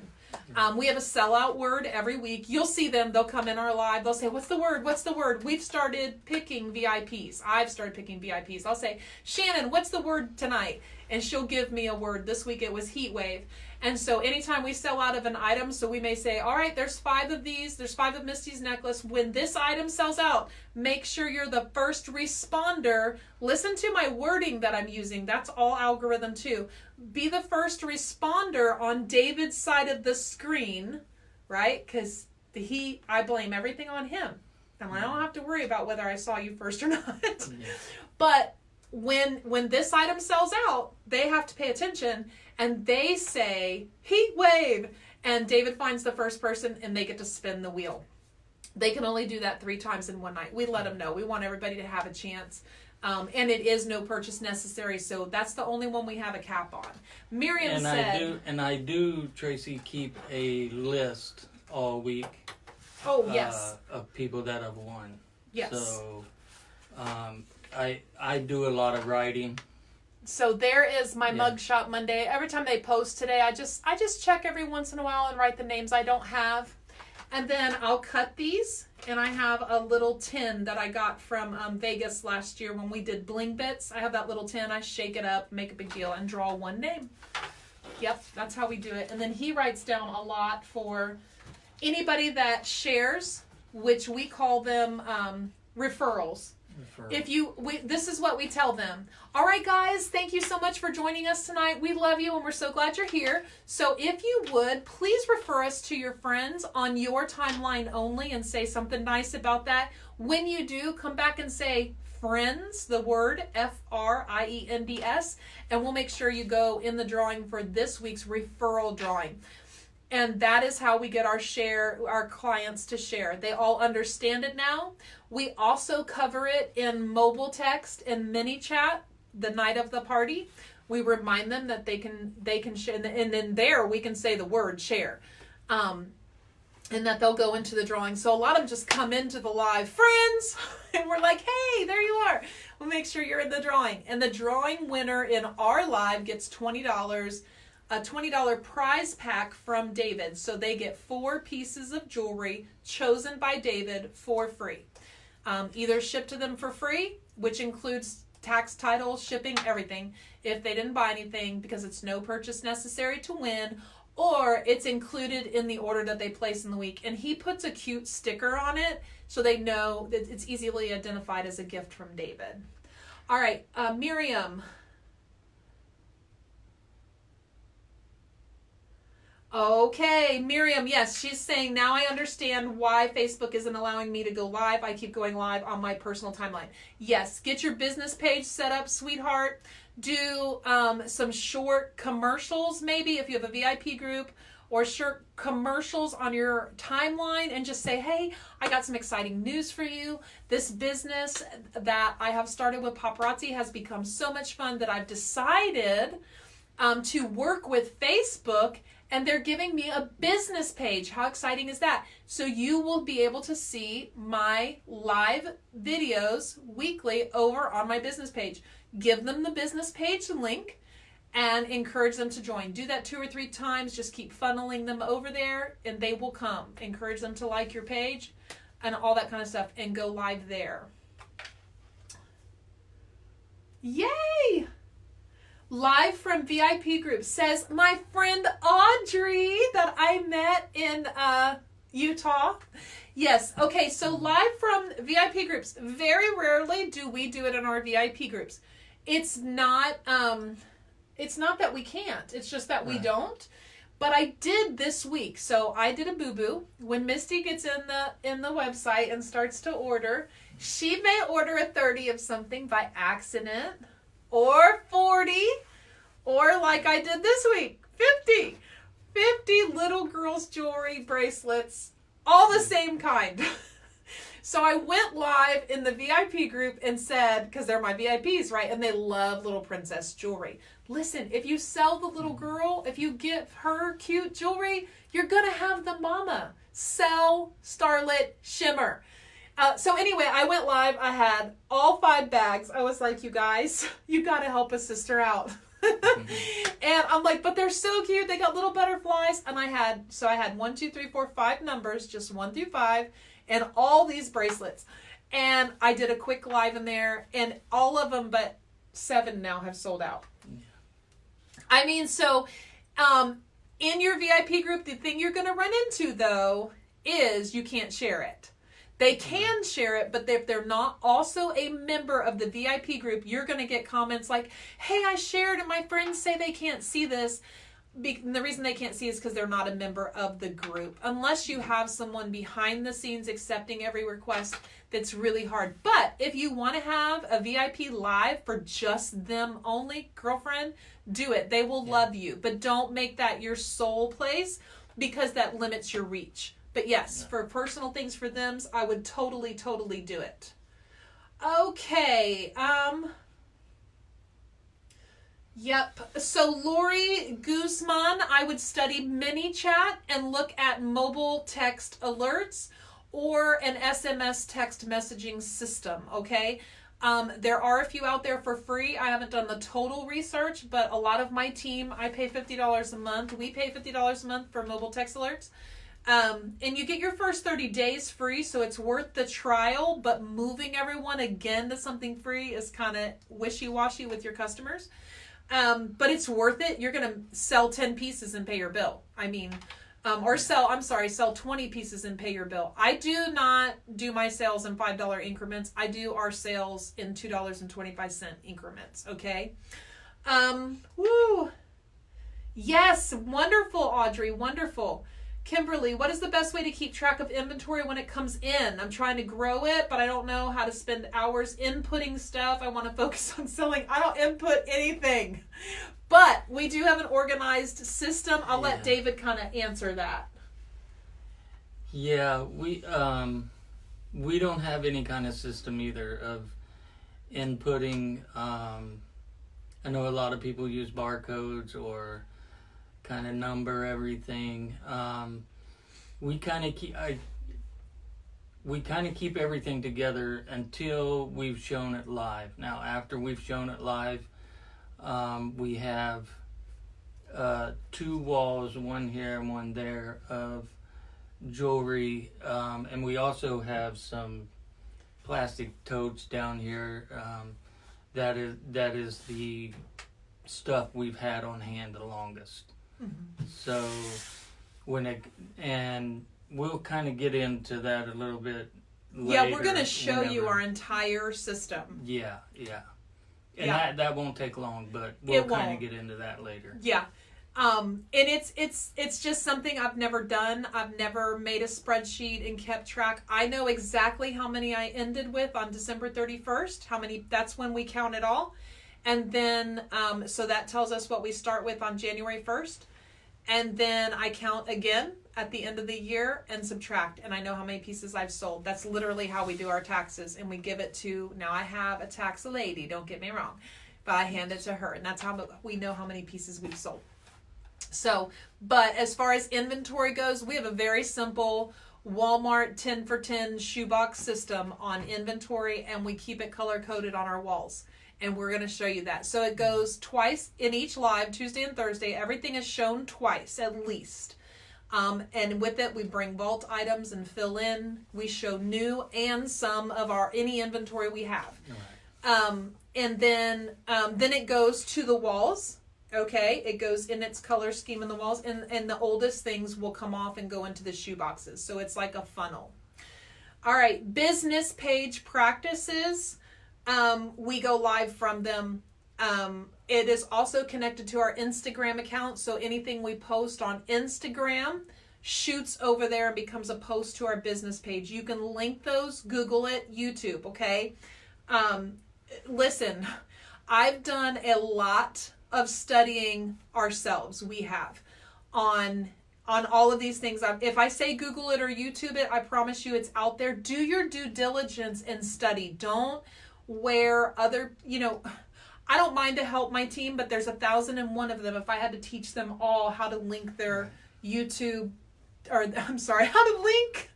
We have a sellout word every week. You'll see them. They'll come in our live. They'll say, what's the word? What's the word? We've started picking VIPs. I've started picking VIPs. I'll say, Shannon, what's the word tonight? And she'll give me a word. This week it was heat wave. And so anytime we sell out of an item, so we may say, all right, there's 5 of these. There's 5 of Misty's necklace. When this item sells out, make sure you're the first responder. Listen to my wording that I'm using. That's all algorithm too. Be the first responder on David's side of the screen, right? Because I blame everything on him. And I don't have to worry about whether I saw you first or not. Yeah. But when this item sells out, they have to pay attention. And they say, heat wave. And David finds the first person and they get to spin the wheel. They can only do that 3 times in one night. We let them know. We want everybody to have a chance. And it is no purchase necessary. So that's the only one we have a cap on. Miriam said... I do, Tracy, keep a list all week. Oh, yes. Of people that have won. Yes. So I do a lot of writing. So there is my Mugshot Monday. Every time they post today, I just check every once in a while and write the names I don't have. And then I'll cut these. And I have a little tin that I got from Vegas last year when we did Bling Bits. I have that little tin. I shake it up, make a big deal, and draw one name. Yep, that's how we do it. And then he writes down a lot for anybody that shares, which we call them referrals. This is what we tell them. All right, guys, thank you so much for joining us tonight. We love you and we're so glad you're here. So if you would, please refer us to your friends on your timeline only and say something nice about that. When you do, come back and say friends, the word FRIENDS, and we'll make sure you go in the drawing for this week's referral drawing. And that is how we get our clients to share. They all understand it now. We also cover it in mobile text and mini chat the night of the party. We remind them that they can share, and then there we can say the word share. And that they'll go into the drawing. So a lot of them just come into the live, friends, and we're like, hey, there you are. We'll make sure you're in the drawing. And the drawing winner in our live gets $20, a $20 prize pack from David. So they get 4 pieces of jewelry chosen by David for free. Either shipped to them for free, which includes tax, title, shipping, everything, if they didn't buy anything, because it's no purchase necessary to win, or it's included in the order that they place in the week. And he puts a cute sticker on it so they know that it's easily identified as a gift from David. All right, Miriam. Okay, Miriam, yes, she's saying, now I understand why Facebook isn't allowing me to go live. I keep going live on my personal timeline. Yes, get your business page set up, sweetheart. Do some short commercials, maybe, if you have a VIP group, or short commercials on your timeline, and just say, hey, I got some exciting news for you. This business that I have started with Paparazzi has become so much fun that I've decided to work with Facebook, and they're giving me a business page. How exciting is that? So you will be able to see my live videos weekly over on my business page. Give them the business page link and encourage them to join. Do that 2 or 3 times. Just keep funneling them over there and they will come. Encourage them to like your page and all that kind of stuff and go live there. Yay! Live from VIP group, says my friend Audrey that I met in Utah. Yes, okay, so live from VIP groups. Very rarely do we do it in our VIP groups. It's not that we can't. It's just that we don't. But I did this week. So I did a boo-boo. When Misty gets in the website and starts to order, she may order a 30 of something by accident, or 40, or like I did this week, 50 little girls' jewelry bracelets, all the same kind. So I went live in the VIP group and said, because they're my VIPs, right? And they love little princess jewelry. Listen, if you sell the little girl, if you give her cute jewelry, you're going to have the mama sell starlit shimmer. So anyway, I went live. I had all 5 bags. I was like, you guys, you got to help a sister out. And I'm like, but they're so cute. They got little butterflies. And I had 1, 2, 3, 4, 5 numbers, just 1 through 5, and all these bracelets. And I did a quick live in there, and all of them but 7 now have sold out. Yeah. I mean, so in your VIP group, the thing you're going to run into, though, is you can't share it. They can share it, but if they're not also a member of the VIP group, you're going to get comments like, hey, I shared and my friends say they can't see this. And the reason they can't see is because they're not a member of the group. Unless you have someone behind the scenes accepting every request, that's really hard. But if you want to have a VIP live for just them only, girlfriend, do it. They will love you. But don't make that your sole place, because that limits your reach. But yes, for personal things for them, I would totally do it. Okay. Yep. So Lori Guzman, I would study ManyChat and look at mobile text alerts or an SMS text messaging system. Okay. There are a few out there for free. I haven't done the total research, but a lot of my team, I pay $50 a month. We pay $50 a month for mobile text alerts. And you get your first 30 days free, so it's worth the trial, but moving everyone again to something free is kind of wishy-washy with your customers. But it's worth it. You're going to sell 10 pieces and pay your bill. I mean, sell 20 pieces and pay your bill. I do not do my sales in $5 increments. I do our sales in $2.25 increments. Okay. Woo. Yes. Wonderful, Audrey. Wonderful. Kimberly, what is the best way to keep track of inventory when it comes in? I'm trying to grow it, but I don't know how to spend hours inputting stuff. I want to focus on selling. I don't input anything. But we do have an organized system. I'll let David kind of answer that. Yeah, we don't have any kind of system either of inputting I know a lot of people use barcodes or kind of number everything. We kind of keep everything together until we've shown it live. Now, after we've shown it live, we have 2 walls, one here and one there, of jewelry, and we also have some plastic totes down here. That is the stuff we've had on hand the longest. Mm-hmm. So and we'll kind of get into that a little bit later. Yeah, we're going to show you our entire system. Yeah. And that won't take long, but we'll kind of get into that later. Yeah. And it's just something I've never done. I've never made a spreadsheet and kept track. I know exactly how many I ended with on December 31st, that's when we count it all. And then, so that tells us what we start with on January 1st. And then I count again at the end of the year and subtract. And I know how many pieces I've sold. That's literally how we do our taxes. And we give it to, now I have a tax lady, don't get me wrong, but I hand it to her. And that's how we know how many pieces we've sold. So, but as far as inventory goes, we have a very simple Walmart 10 for 10 shoebox system on inventory, and we keep it color coded on our walls. And we're going to show you that. So it goes twice in each live, Tuesday and Thursday. Everything is shown twice at least. And with it, we bring vault items and fill in. We show new and some of any inventory we have. Right. And then it goes to the walls. Okay, it goes in its color scheme in the walls, and the oldest things will come off and go into the shoe boxes. So it's like a funnel. All right, business page practices. We go live from them. It is also connected to our Instagram account. So anything we post on Instagram shoots over there and becomes a post to our business page. You can link those, Google it, YouTube, okay? Listen, I've done a lot of studying ourselves. We have on all of these things. If I say Google it or YouTube it, I promise you it's out there. Do your due diligence and study. Don't wear other, I don't mind to help my team, but there's 1,001 of them. If I had to teach them all how to link their YouTube, how to link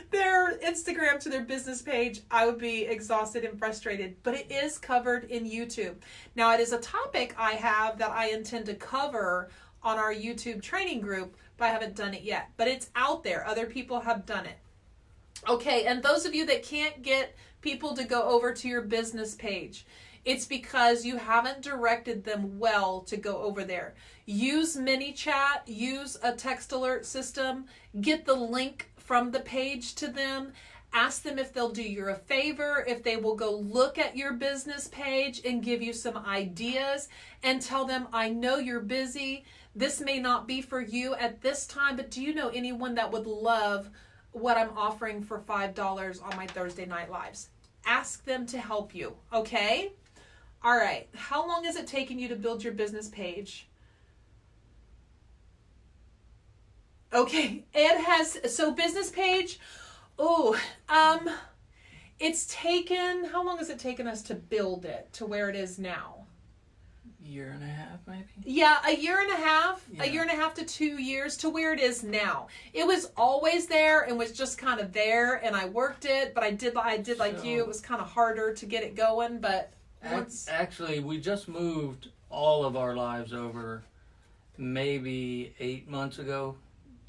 their Instagram to their business page, I would be exhausted and frustrated. But it is covered in YouTube. Now, it is a topic I have that I intend to cover on our YouTube training group, but I haven't done it yet. But it's out there. Other people have done it. Okay, and those of you that can't get people to go over to your business page, it's because you haven't directed them well to go over there. Use ManyChat, use a text alert system, get the link from the page to them, ask them if they'll do you a favor, if they will go look at your business page and give you some ideas, and tell them, I know you're busy. This may not be for you at this time, but do you know anyone that would love what I'm offering for $5 on my Thursday night lives? Ask them to help you, okay? All right, how long has it taken you to build your business page? Okay, so business page, it's taken, how long has it taken us to build it to where it is now? Year and a half, maybe? Yeah, a year and a half to 2 years to where it is now. It was always there and was just kind of there, and I worked it, but I did like you. It was kind of harder to get it going, but actually, we just moved all of our lives over maybe 8 months ago,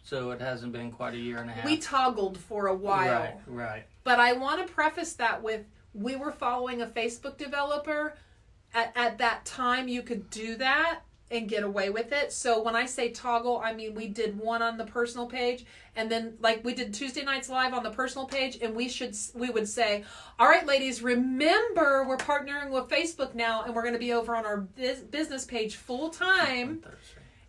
so it hasn't been quite a year and a half. We toggled for a while. Right. But I want to preface that with, we were following a Facebook developer. At that time, you could do that and get away with it. So when I say toggle, I mean we did one on the personal page, and then like we did Tuesday nights live on the personal page, and we would say, all right, ladies, remember we're partnering with Facebook now, and we're going to be over on our business page full time.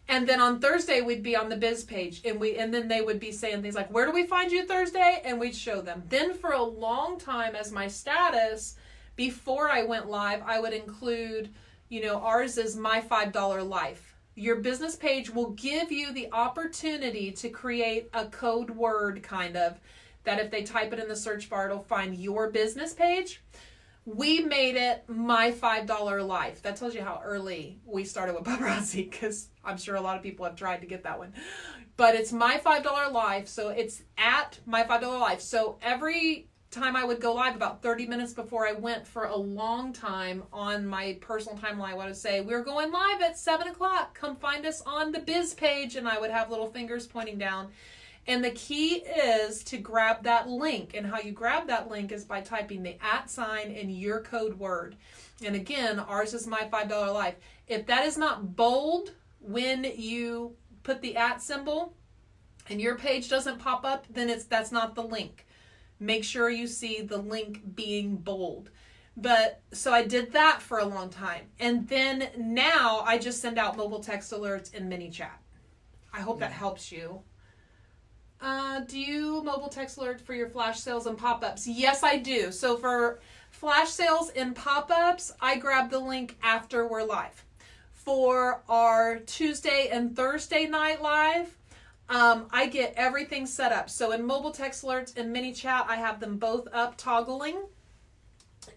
And then on Thursday we'd be on the biz page, and then they would be saying things like, where do we find you Thursday? And we'd show them. Then for a long time, as my status, before I went live, I would include, ours is my $5 life. Your business page will give you the opportunity to create a code word kind of, that if they type it in the search bar, it'll find your business page. we made it my $5 life. That tells you how early we started with Paparazzi, because I'm sure a lot of people have tried to get that one. But it's my $5 life, so it's at my $5 life. So every time I would go live, about 30 minutes before I went for a long time on my personal timeline, I would say, we're going live at 7 o'clock. Come find us on the biz page. And I would have little fingers pointing down. And the key is to grab that link. And how you grab that link is by typing the @ and your code word. And again, ours is my $5 life. If that is not bold when you put the @ symbol and your page doesn't pop up, then that's not the link. Make sure you see the link being bold. But so I did that for a long time. And then now I just send out mobile text alerts in mini chat. I hope that helps you. Do you mobile text alerts for your flash sales and pop-ups? Yes, I do. So for flash sales and pop-ups, I grab the link after we're live. For our Tuesday and Thursday night live, I get everything set up. So in mobile text alerts and mini chat, I have them both up toggling.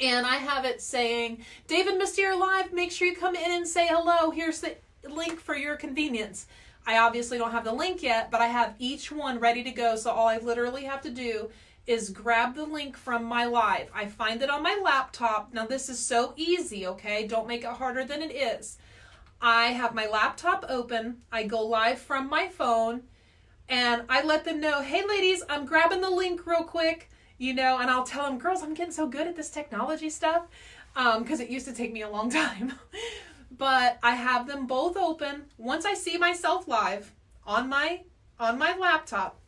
And I have it saying, Dave and Misty are live. Make sure you come in and say hello. Here's the link for your convenience. I obviously don't have the link yet, but I have each one ready to go. So all I literally have to do is grab the link from my live. I find it on my laptop. Now this is so easy, okay? Don't make it harder than it is. I have my laptop open. I go live from my phone and I let them know, hey ladies, I'm grabbing the link real quick, and I'll tell them, girls, I'm getting so good at this technology stuff, because it used to take me a long time. But I have them both open. Once I see myself live on my laptop,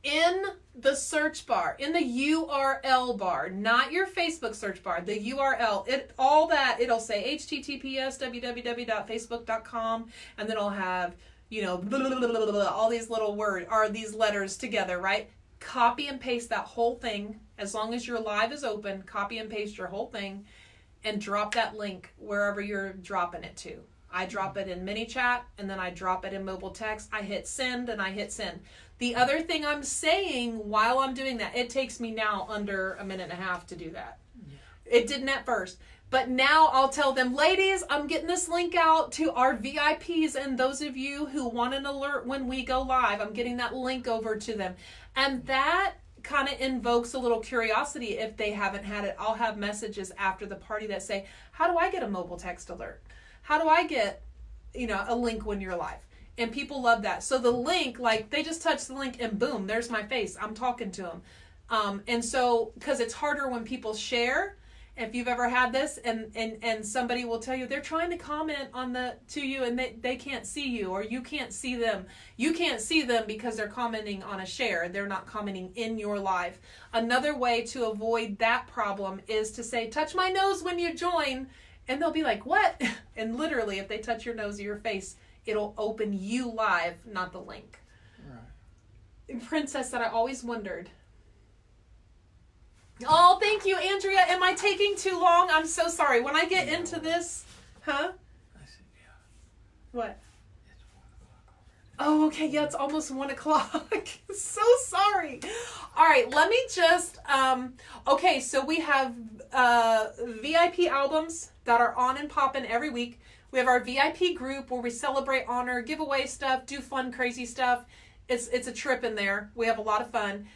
in the search bar, in the URL bar, not your Facebook search bar, the URL, it'll say https www.facebook.com, and then it'll have, blah, blah, blah, blah, all these little words, or these letters together, right? Copy and paste that whole thing. As long as your live is open, copy and paste your whole thing and drop that link wherever you're dropping it to. I drop it in mini chat and then I drop it in mobile text. I hit send and I hit send. The other thing I'm saying while I'm doing that, it takes me now under a minute and a half to do that. Yeah. It didn't at first. But now I'll tell them, ladies, I'm getting this link out to our VIPs and those of you who want an alert when we go live. I'm getting that link over to them. And that kind of invokes a little curiosity if they haven't had it. I'll have messages after the party that say, how do I get a mobile text alert? How do I get, a link when you're live? And people love that. So the link, they just touch the link and boom, there's my face. I'm talking to them. And so, because it's harder when people share. If you've ever had this and somebody will tell you they're trying to comment to you and they can't see you, or you can't see them. You can't see them because they're commenting on a share. They're not commenting in your live. Another way to avoid that problem is to say, touch my nose when you join. And they'll be like, what? And literally, if they touch your nose or your face, it'll open you live, not the link. Right. Princess said, I always wondered. Oh, thank you, Andrea. Am I taking too long? I'm so sorry. When I get into this, huh? I said, yeah. What? It's 1 o'clock already. Oh, okay. Yeah, it's almost 1 o'clock. So sorry. All right, let me just, okay, so we have VIP albums that are on and popping every week. We have our VIP group where we celebrate, honor, give away stuff, do fun, crazy stuff. It's a trip in there. We have a lot of fun.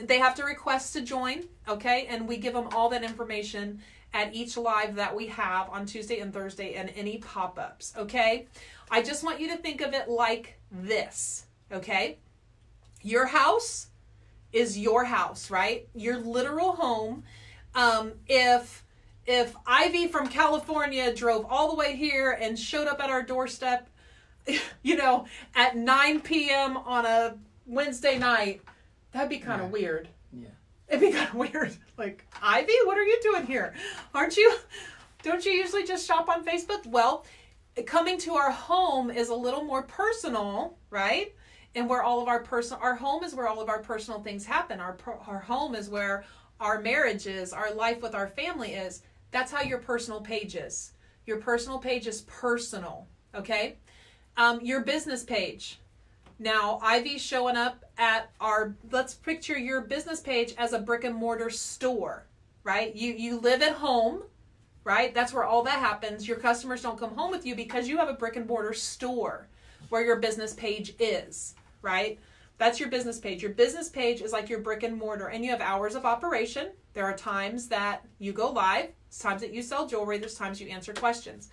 They have to request to join, okay? And we give them all that information at each live that we have on Tuesday and Thursday and any pop-ups, okay? I just want you to think of it like this, okay? Your house is your house, right? Your literal home. If Ivy from California drove all the way here and showed up at our doorstep, at 9 p.m. on a Wednesday night, that'd be kind of weird. Yeah. It'd be kind of weird. Like, Ivy, what are you doing here? Don't you usually just shop on Facebook? Well, coming to our home is a little more personal, right? And where all of our home is where all of our personal things happen. Our home is where our marriage is, our life with our family is. That's how your personal page is. Your personal page is personal, okay? Your business page. Now, Ivy's showing up at let's picture your business page as a brick and mortar store, right? You live at home, right? That's where all that happens. Your customers don't come home with you because you have a brick and mortar store where your business page is, right? That's your business page. Your business page is like your brick and mortar, and you have hours of operation. There are times that you go live. There's times that you sell jewelry. There's times you answer questions.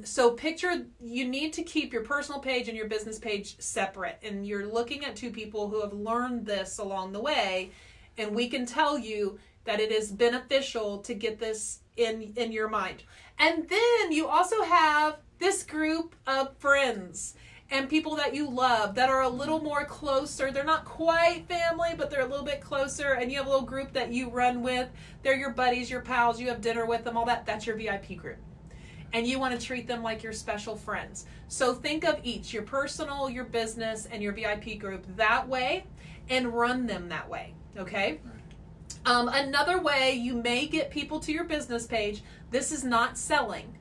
So picture, you need to keep your personal page and your business page separate. And you're looking at two people who have learned this along the way. And we can tell you that it is beneficial to get this in your mind. And then you also have this group of friends and people that you love that are a little more closer. They're not quite family, but they're a little bit closer. And you have a little group that you run with. They're your buddies, your pals. You have dinner with them, all that. That's your VIP group. And you want to treat them like your special friends. So think of each, your personal, your business, and your VIP group that way, and run them that way, okay? Another way you may get people to your business page, this is not selling,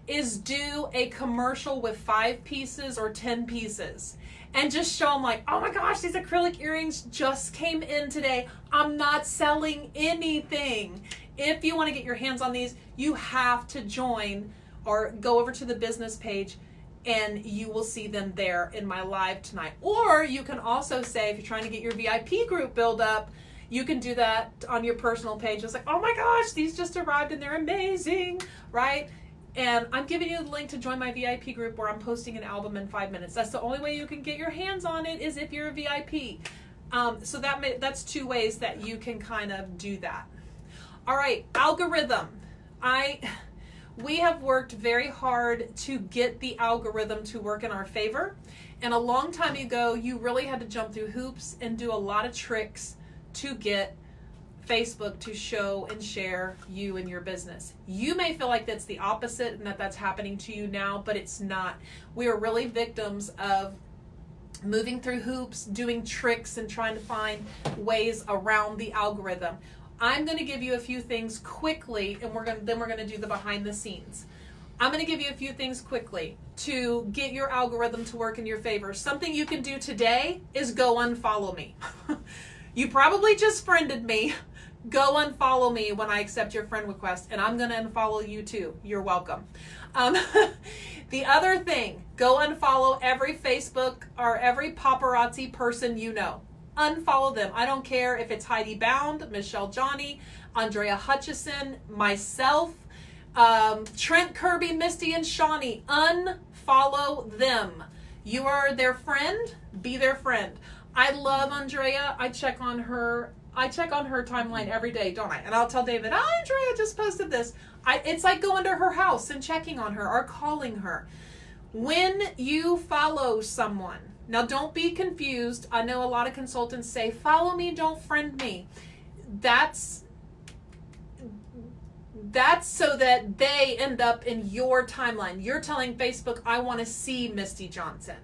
is do a commercial with 5 pieces or 10 pieces. And just show them like, oh my gosh, these acrylic earrings just came in today. I'm not selling anything. If you want to get your hands on these, you have to join or go over to the business page, and you will see them there in my live tonight. Or you can also say, if you're trying to get your VIP group build up, you can do that on your personal page. It's like, oh my gosh, these just arrived and they're amazing, right? And I'm giving you the link to join my VIP group where I'm posting an album in 5 minutes. That's the only way you can get your hands on it, is if you're a VIP. So that's 2 ways that you can kind of do that. All right, algorithm. We have worked very hard to get the algorithm to work in our favor. And a long time ago, you really had to jump through hoops and do a lot of tricks to get Facebook to show and share you and your business. You may feel like that's the opposite and that's happening to you now, but it's not. We are really victims of moving through hoops, doing tricks, and trying to find ways around the algorithm. I'm going to give you a few things quickly, and then we're going to do the behind the scenes. I'm going to give you a few things quickly to get your algorithm to work in your favor. Something you can do today is go unfollow me. You probably just friended me. Go unfollow me when I accept your friend request, and I'm going to unfollow you too. You're welcome. The other thing, go unfollow every Facebook or every paparazzi person you know. Unfollow them. I don't care if it's Heidi Bound, Michelle Johnny, Andrea Hutchison, myself, Trent Kirby, Misty, and Shawnee. Unfollow them. You are their friend. Be their friend. I love Andrea. I check on her timeline every day, don't I? And I'll tell David, Andrea just posted this. It's like going to her house and checking on her or calling her. When you follow someone, now don't be confused. I know a lot of consultants say, follow me, don't friend me. That's so that they end up in your timeline. You're telling Facebook, I want to see Misty Johnson.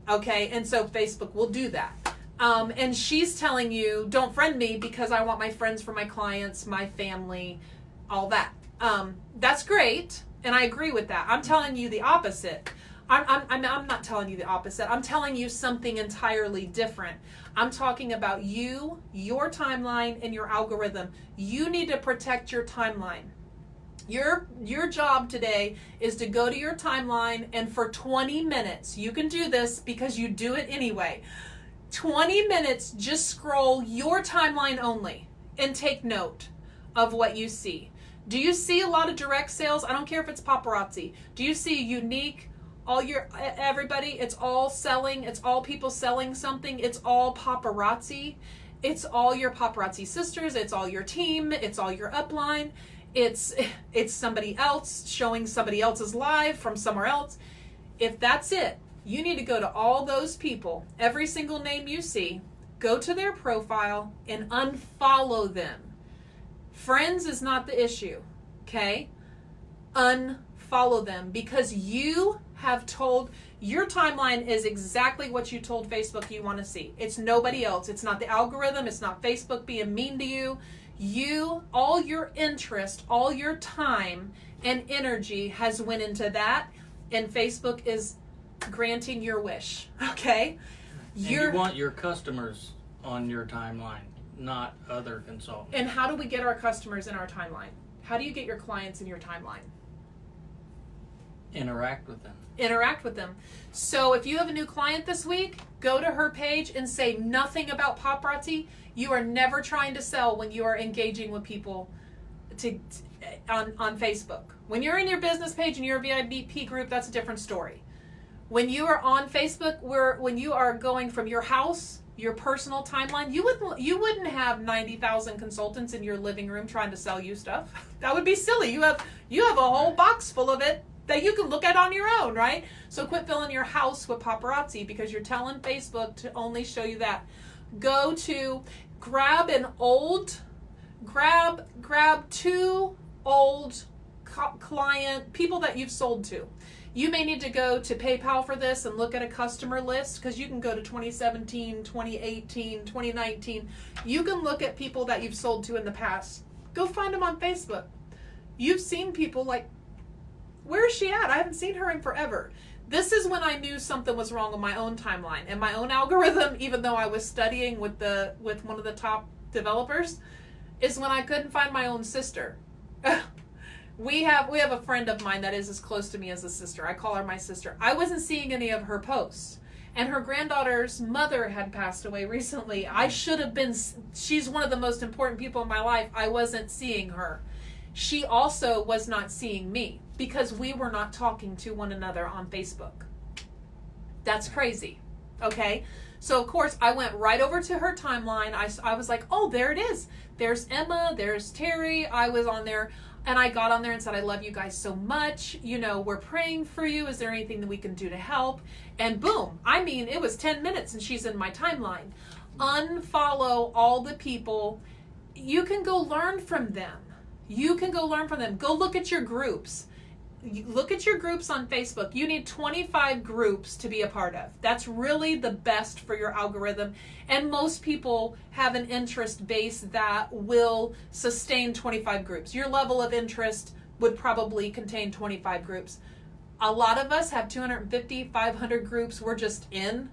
Okay, and so Facebook will do that. And she's telling you, don't friend me because I want my friends for my clients, my family, all that. That's great, and I agree with that. I'm telling you the opposite. I'm not telling you the opposite. I'm telling you something entirely different. I'm talking about you, your timeline, and your algorithm. You need to protect your timeline. Your job today is to go to your timeline, and for 20 minutes, you can do this because you do it anyway. 20 minutes, just scroll your timeline only and take note of what you see. Do you see a lot of direct sales? I don't care if it's paparazzi. Do you see unique? Everybody, it's all selling. It's all people selling something. It's all paparazzi. It's all your paparazzi sisters. It's all your team. It's all your upline. It's somebody else showing somebody else's live from somewhere else. If that's it, you need to go to all those people, every single name you see, go to their profile and unfollow them. Friends is not the issue, okay? Unfollow them because you have told, your timeline is exactly what you told Facebook you want to see. It's nobody else. It's not the algorithm. It's not Facebook being mean to you. All your interest, all your time and energy has went into that, and Facebook is granting your wish, okay? And you want your customers on your timeline, not other consultants. And how do we get our customers in our timeline? How do you get your clients in your timeline? Interact with them. Interact with them. So if you have a new client this week, go to her page and say nothing about Paparazzi. You are never trying to sell when you are engaging with people on Facebook. When you're in your business page and you're a VIP group, that's a different story. When you are on Facebook, when you are going from your house, your personal timeline, you wouldn't have 90,000 consultants in your living room trying to sell you stuff. That would be silly. You have a whole box full of it that you can look at on your own, right? So quit filling your house with paparazzi because you're telling Facebook to only show you that. Go to grab two old client people that you've sold to. You may need to go to PayPal for this and look at a customer list because you can go to 2017, 2018, 2019. You can look at people that you've sold to in the past. Go find them on Facebook. You've seen people like, where is she at? I haven't seen her in forever. This is when I knew something was wrong with my own timeline and my own algorithm, even though I was studying with one of the top developers, is when I couldn't find my own sister. We have a friend of mine that is as close to me as a sister. I call her my sister. I wasn't seeing any of her posts. And her granddaughter's mother had passed away recently. She's one of the most important people in my life. I wasn't seeing her. She also was not seeing me because we were not talking to one another on Facebook. That's crazy. Okay? So, of course, I went right over to her timeline. I was like, oh, there it is. There's Emma. There's Terry. I was on there. And I got on there and said, I love you guys so much. We're praying for you. Is there anything that we can do to help? And boom. I mean, it was 10 minutes and she's in my timeline. Unfollow all the people. You can go learn from them. Go look at your groups. Look at your groups on Facebook. You need 25 groups to be a part of. That's really the best for your algorithm. And most people have an interest base that will sustain 25 groups. Your level of interest would probably contain 25 groups. A lot of us have 250, 500 groups we're just in.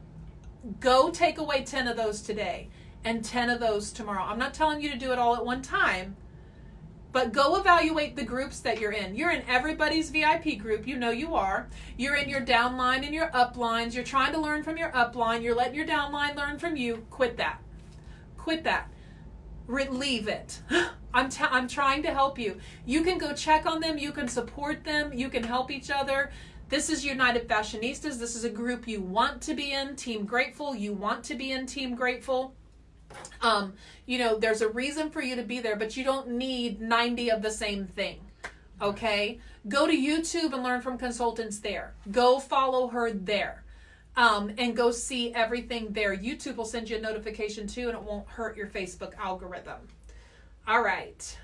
Go take away 10 of those today and 10 of those tomorrow. I'm not telling you to do it all at one time. But go evaluate the groups that you're in. You're in everybody's VIP group. You know you are. You're in your downline and your uplines. You're trying to learn from your upline. You're letting your downline learn from you. Quit that. Leave it. I'm trying to help you. You can go check on them. You can support them. You can help each other. This is United Fashionistas. This is a group you want to be in. Team Grateful. You want to be in Team Grateful. There's a reason for you to be there, but you don't need 90 of the same thing. Okay? Go to YouTube and learn from consultants there. Go follow her there. And go see everything there. YouTube will send you a notification too, and it won't hurt your Facebook algorithm. All right.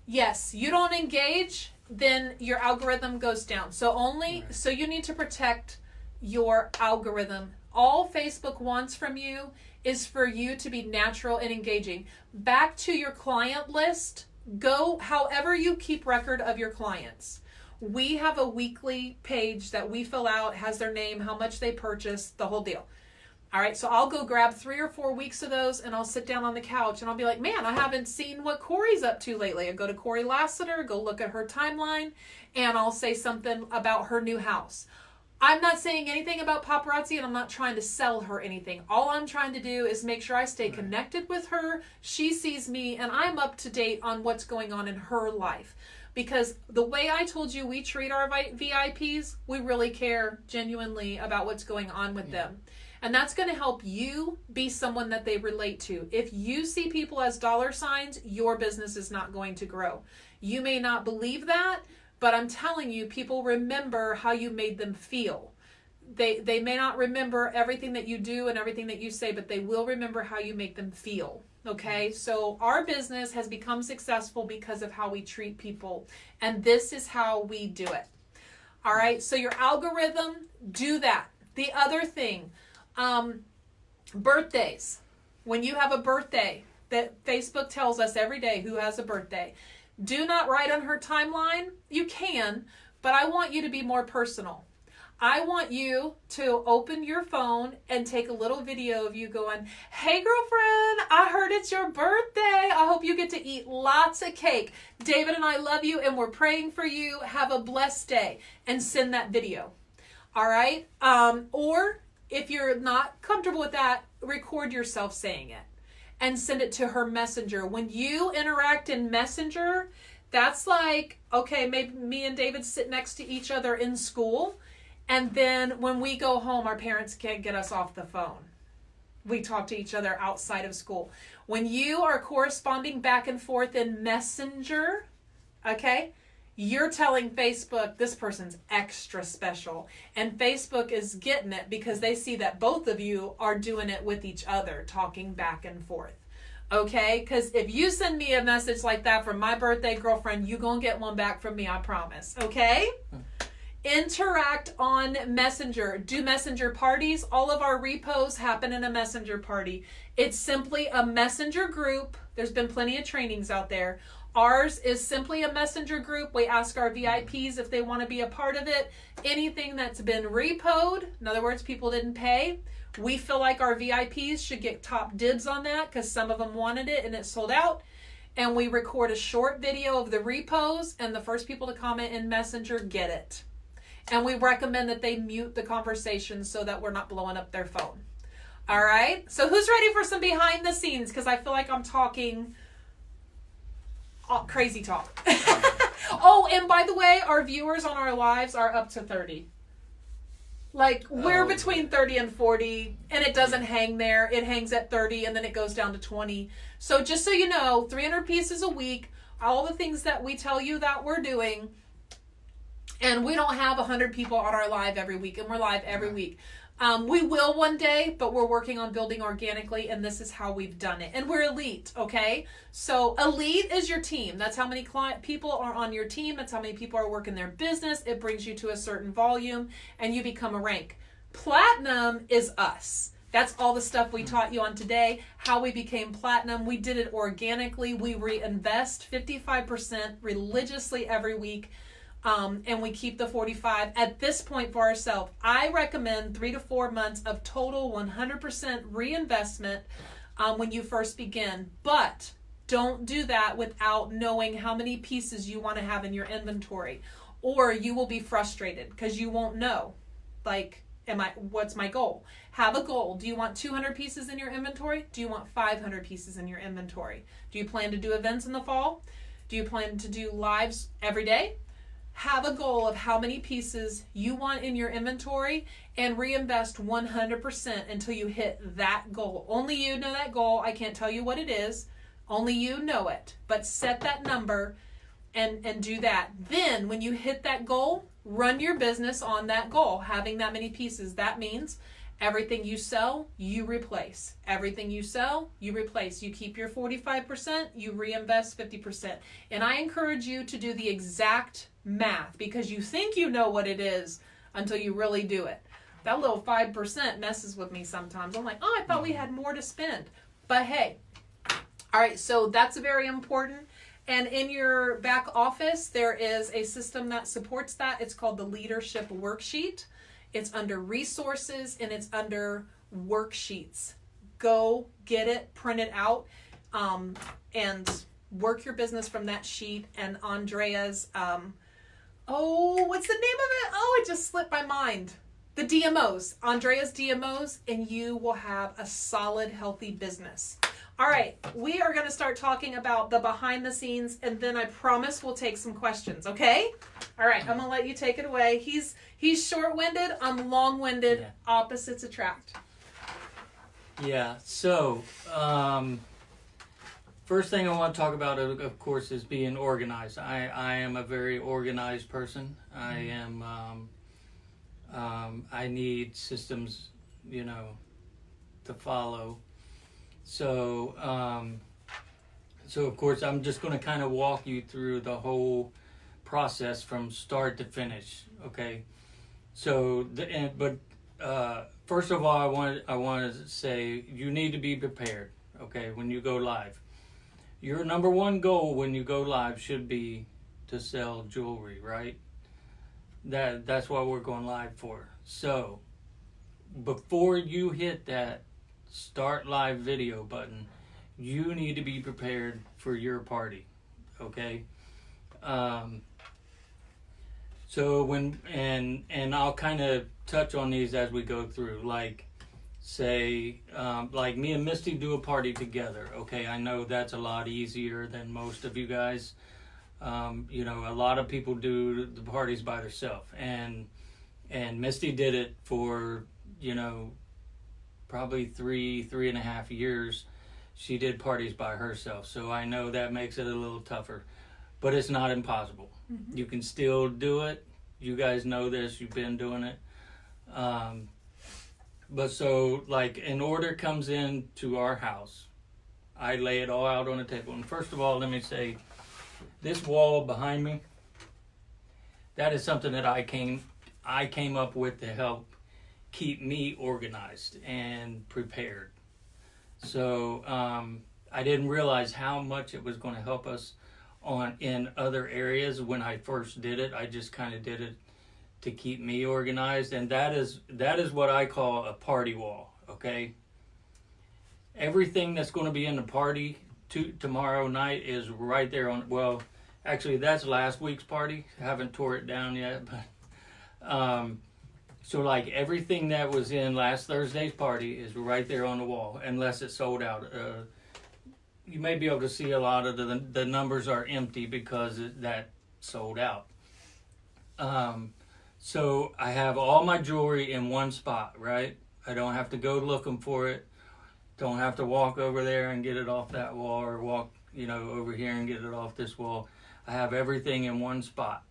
Yes, you don't engage, then your algorithm goes down. So you need to protect your algorithm. All Facebook wants from you is for you to be natural and engaging. Back to your client list, go however you keep record of your clients. We have a weekly page that we fill out, has their name, how much they purchased, the whole deal. All right, so I'll go grab 3 or 4 weeks of those and I'll sit down on the couch and I'll be like, man, I haven't seen what Corey's up to lately. I go to Corey Lassiter, go look at her timeline, and I'll say something about her new house. I'm not saying anything about paparazzi and I'm not trying to sell her anything. All I'm trying to do is make sure I stay connected with her. She sees me and I'm up to date on what's going on in her life. Because the way I told you we treat our VIPs, we really care genuinely about what's going on with them. And that's going to help you be someone that they relate to. If you see people as dollar signs, your business is not going to grow. You may not believe that, but I'm telling you, people remember how you made them feel. They may not remember everything that you do and everything that you say, but they will remember how you make them feel. Okay? So our business has become successful because of how we treat people. And this is how we do it. All right? So your algorithm, do that. The other thing, birthdays. When you have a birthday, that Facebook tells us every day who has a birthday. Do not write on her timeline. You can, but I want you to be more personal. I want you to open your phone and take a little video of you going, hey girlfriend, I heard it's your birthday. I hope you get to eat lots of cake. David and I love you and we're praying for you. Have a blessed day. And send that video. All right? Or if you're not comfortable with that, record yourself saying it and send it to her Messenger. When you interact in Messenger, that's like, okay, maybe me and David sit next to each other in school. And then when we go home, our parents can't get us off the phone. We talk to each other outside of school. When you are corresponding back and forth in Messenger, okay, you're telling Facebook this person's extra special. And Facebook is getting it because they see that both of you are doing it with each other, talking back and forth. Okay? Because if you send me a message like that for my birthday, girlfriend, you gonna get one back from me, I promise. Okay? Interact on Messenger. Do Messenger parties. All of our repos happen in a Messenger party. It's simply a Messenger group. There's been plenty of trainings out there. Ours is simply a Messenger group. We ask our VIPs if they want to be a part of it. Anything that's been repoed, in other words, people didn't pay, we feel like our VIPs should get top dibs on that because some of them wanted it and it sold out. And we record a short video of the repos, and the first people to comment in Messenger get it. And we recommend that they mute the conversation so that we're not blowing up their phone. All right? So who's ready for some behind the scenes? Because I feel like I'm talking crazy talk. Oh, and by the way, our viewers on our lives are up to 30. Like, we're between 30 and 40, and it doesn't hang there. It hangs at 30, and then it goes down to 20. So just so you know, 300 pieces a week, all the things that we tell you that we're doing. And we don't have 100 people on our live every week, and we're live every week. We will one day, but we're working on building organically, and this is how we've done it. And we're elite, okay? So elite is your team. That's how many people are on your team. That's how many people are working their business. It brings you to a certain volume, and you become a rank. Platinum is us. That's all the stuff we taught you on today, how we became platinum. We did it organically. We reinvest 55% religiously every week. And we keep the 45 at this point for ourselves. I recommend 3 to 4 months of total 100% reinvestment when you first begin. But don't do that without knowing how many pieces you want to have in your inventory, or you will be frustrated because you won't know. Like, what's my goal? Have a goal. Do you want 200 pieces in your inventory? Do you want 500 pieces in your inventory? Do you plan to do events in the fall? Do you plan to do lives every day? Have a goal of how many pieces you want in your inventory and reinvest 100% until you hit that goal. Only you know that goal. I can't tell you what it is. Only you know it. But set that number and do that. Then when you hit that goal, run your business on that goal, having that many pieces. That means everything you sell, you replace. Everything you sell, you replace. You keep your 45%, you reinvest 50%. And I encourage you to do the exact math, because you think you know what it is until you really do it. That little 5% messes with me sometimes. I'm like, oh, I thought we had more to spend. But hey, all right, so that's very important. And in your back office, there is a system that supports that. It's called the Leadership Worksheet. It's under Resources, and it's under Worksheets. Go get it, print it out, and work your business from that sheet. And Andrea's, what's the name of it? Oh, it just slipped my mind. The DMOs. Andrea's DMOs, and you will have a solid, healthy business. All right, we are going to start talking about the behind the scenes, and then I promise we'll take some questions, okay? All right, I'm going to let you take it away. He's short-winded, I'm long-winded. Yeah. Opposites attract. Yeah, so first thing I want to talk about, of course, is being organized. I am a very organized person. I am, I need systems, to follow. So of course, I'm just going to kind of walk you through the whole process from start to finish. Okay. So, first of all, I want to say you need to be prepared. Okay, when you go live, your number one goal when you go live should be to sell jewelry, right? That's what we're going live for. So, before you hit that start live video button, you need to be prepared for your party, okay? So when and I'll kind of touch on these as we go through. Like, say, like me and Misty do a party together. Okay, I know that's a lot easier than most of you guys. You know, a lot of people do the parties by themselves, and Misty did it for, you know, probably 3.5 years. She did parties by herself, so I know that makes it a little tougher, but it's not impossible. You can still do it. You guys know this. You've been doing it. But so, like, an order comes in to our house. I lay it all out on the table. And first of all, let me say, this wall behind me, that is something that I came up with to help keep me organized and prepared. So I didn't realize how much it was going to help us in other areas when I first did it. I just kind of did it to keep me organized, and that is what I call a party wall. Okay, everything that's going to be in the party tomorrow night is right there on. Well, actually, that's last week's party. I haven't tore it down yet, but so like everything that was in last Thursday's party is right there on the wall, unless it's sold out. You may be able to see a lot of the numbers are empty because that sold out. So I have all my jewelry in one spot, right? I don't have to go looking for it. Don't have to walk over there and get it off that wall, or walk, you know, over here and get it off this wall. I have everything in one spot.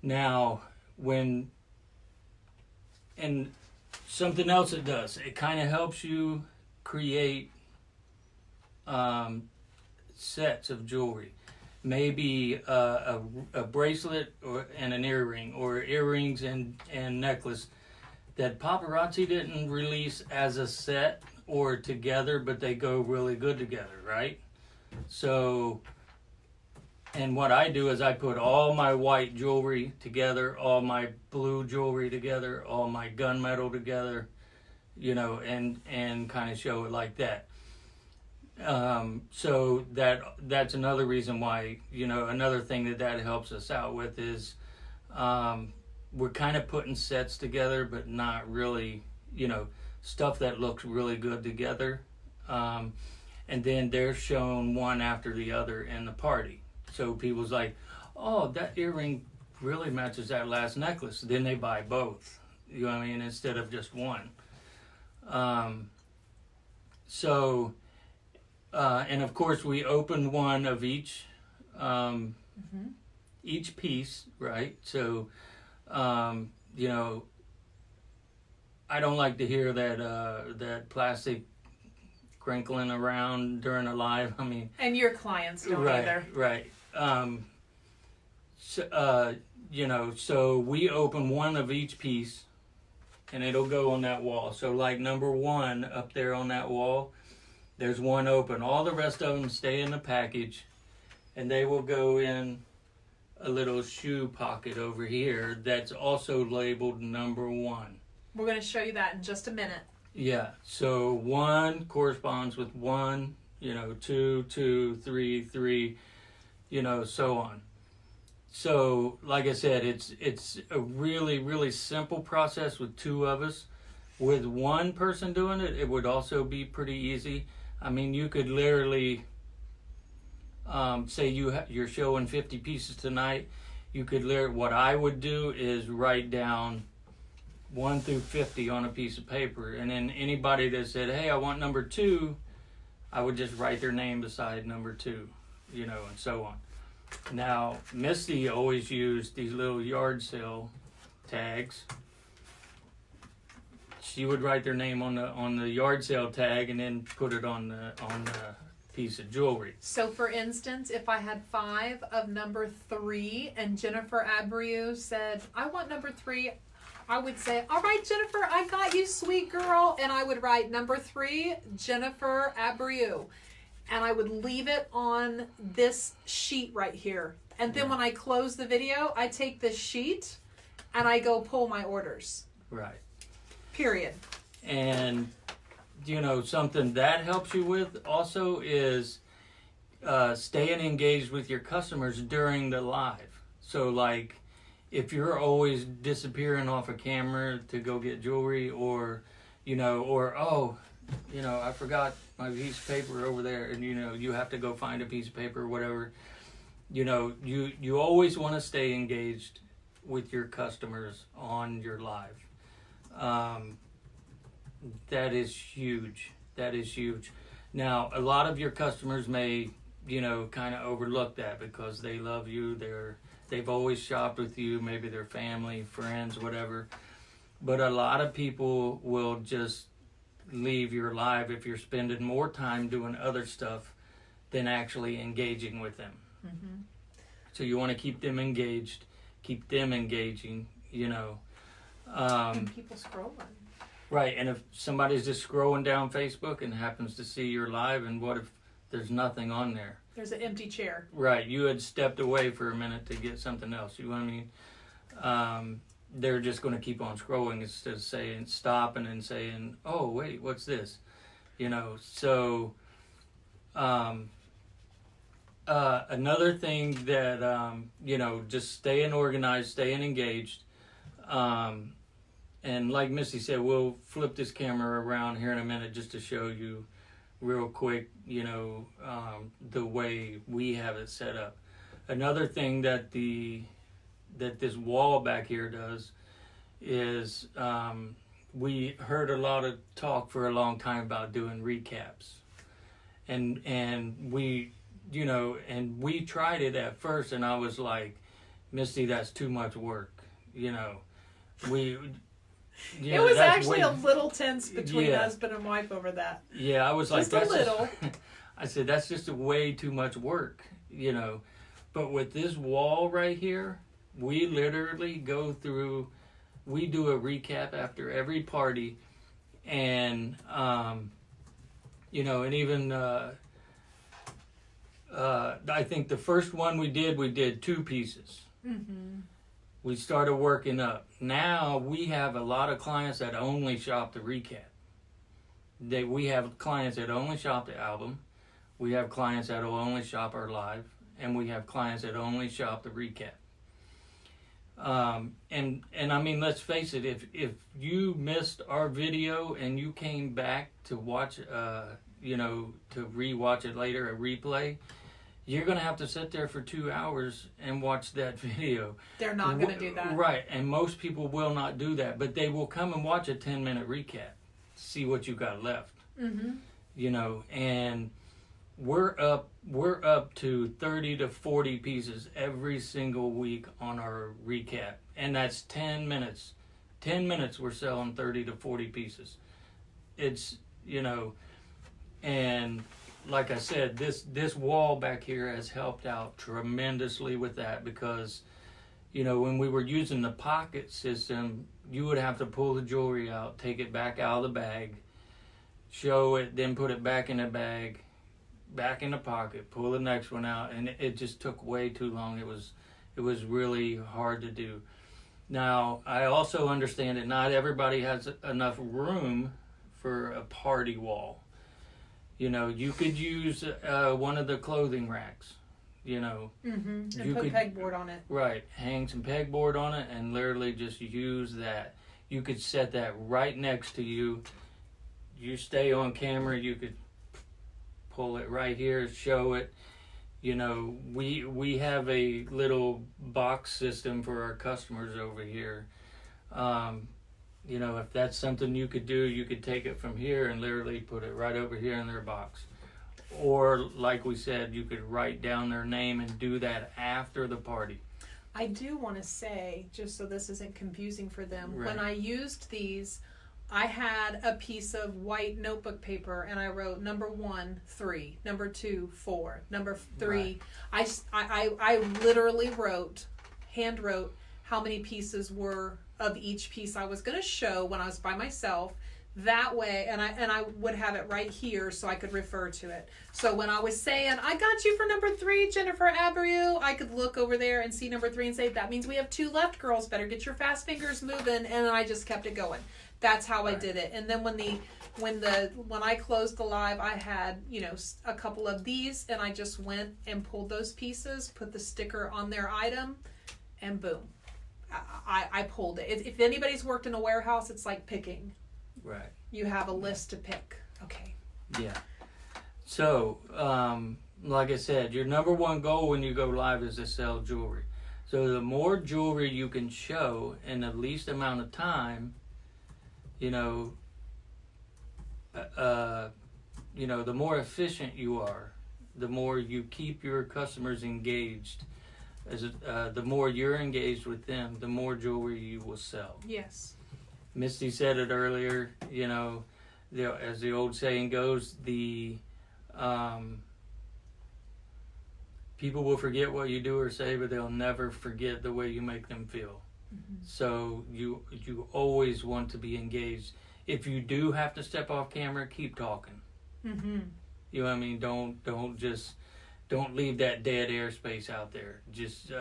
Now, and something else it does, it kind of helps you create sets of jewelry. Maybe a bracelet and an earring, or earrings and necklace that Paparazzi didn't release as a set or together, but they go really good together, right? So, and what I do is I put all my white jewelry together, all my blue jewelry together, all my gunmetal together, you know, and kind of show it like that. So that's another reason why, you know, another thing that helps us out with is we're kind of putting sets together, but not really, you know, stuff that looks really good together. And then they're shown one after the other in the party. So people's like, oh, that earring really matches that last necklace. Then they buy both, you know what I mean, instead of just one. And of course we open one of each piece, right? So, you know, I don't like to hear that plastic crinkling around during a live. I mean, and your clients don't either. Right. You know, so we open one of each piece, and it'll go on that wall. So like number 1 up there on that wall, there's one open. All the rest of them stay in the package, and they will go in a little shoe pocket over here that's also labeled number 1. We're going to show you that in just a minute. Yeah, so 1 corresponds with 1, you know, 2, 2, 3, 3, you know, so on. So, like I said, it's a really, really simple process with 2 of us. With 1 person doing it, it would also be pretty easy. I mean, you could literally, say you're showing 50 pieces tonight. You could what I would do is write down 1 through 50 on a piece of paper, and then anybody that said, hey, I want number 2, I would just write their name beside number 2, you know, and so on. Now, Misty always used these little yard sale tags. She would write their name on the yard sale tag and then put it on the piece of jewelry. So, for instance, if I had 5 of number 3 and Jennifer Abreu said, I want number 3, I would say, all right, Jennifer, I got you, sweet girl. And I would write number 3, Jennifer Abreu. And I would leave it on this sheet right here. And then when I close the video, I take this sheet and I go pull my orders. Right. Period. And, something that helps you with also is staying engaged with your customers during the live. So, like, if you're always disappearing off a camera to go get jewelry or, I forgot my piece of paper over there, and, you have to go find a piece of paper or whatever, you always want to stay engaged with your customers on your live. That is huge. That is huge. Now, a lot of your customers may, kind of overlook that because they love you. They've always shopped with you. Maybe they're family, friends, whatever. But a lot of people will just leave your live if you're spending more time doing other stuff than actually engaging with them. Mm-hmm. So you want to keep them engaged, keep them engaging, And people scrolling. Right, and if somebody's just scrolling down Facebook and happens to see your live, and what if there's nothing on there? There's an empty chair. Right, you had stepped away for a minute to get something else. You know what I mean? They're just going to keep on scrolling instead of stopping and saying, oh, wait, what's this? So another thing that, just staying organized, staying engaged. And like Misty said, we'll flip this camera around here in a minute just to show you real quick, the way we have it set up. Another thing that this wall back here does is we heard a lot of talk for a long time about doing recaps. And we, and we tried it at first, and I was like, Misty, that's too much work. It was actually a little tense between husband and wife over that. Yeah, I was just like, a little. I said, that's just way too much work, But with this wall right here, we literally go through, we do a recap after every party. And, and even, I think the first one we did 2 pieces. Mm-hmm. We started working up. Now we have a lot of clients that only shop the recap. We have clients that only shop the album. We have clients that will only shop our live. And we have clients that only shop the recap. And I mean, let's face it, if you missed our video and you came back to watch, to rewatch it later, a replay, you're going to have to sit there for 2 hours and watch that video. They're not going to do that. Right, and most people will not do that, but they will come and watch a 10-minute recap, see what you got left. Mm-hmm. And we're up to 30 to 40 pieces every single week on our recap, and that's 10 minutes. 10 minutes we're selling 30 to 40 pieces. It's, and like I said, this wall back here has helped out tremendously with that because, when we were using the pocket system, you would have to pull the jewelry out, take it back out of the bag, show it, then put it back in the bag, back in the pocket, pull the next one out, and it just took way too long. It was really hard to do. Now, I also understand that not everybody has enough room for a party wall. You could use one of the clothing racks, Mm-hmm. And put pegboard on it. Right. Hang some pegboard on it and literally just use that. You could set that right next to you. You stay on camera, you could pull it right here, show it. We have a little box system for our customers over here. If that's something you could do, you could take it from here and literally put it right over here in their box. Or, like we said, you could write down their name and do that after the party. I do want to say, just so this isn't confusing for them, right. When I used these, I had a piece of white notebook paper and I wrote number 1, 3, number 2, 4, number 3. Right. I literally hand wrote how many pieces were of each piece I was going to show when I was by myself. That way, and I would have it right here so I could refer to it. So when I was saying, I got you for number 3, Jennifer Abreu, I could look over there and see number 3 and say, that means we have 2 left, girls. Better get your fast fingers moving. And I just kept it going. That's how I did it. And then when I closed the live, I had, you know, a couple of these, and I just went and pulled those pieces, put the sticker on their item, and boom. I pulled it. If anybody's worked in a warehouse, it's like picking. Right. You have a list to pick. Okay. Yeah. So, like I said, your number one goal when you go live is to sell jewelry. So the more jewelry you can show in the least amount of time, you know, the more efficient you are, the more you keep your customers engaged. The more you're engaged with them, the more jewelry you will sell. Yes. Misty said it earlier, you know, as the old saying goes, people will forget what you do or say, but they'll never forget the way you make them feel. Mm-hmm. So you always want to be engaged. If you do have to step off camera, keep talking. Mm-hmm. You know what I mean? Don't leave that dead airspace out there. Just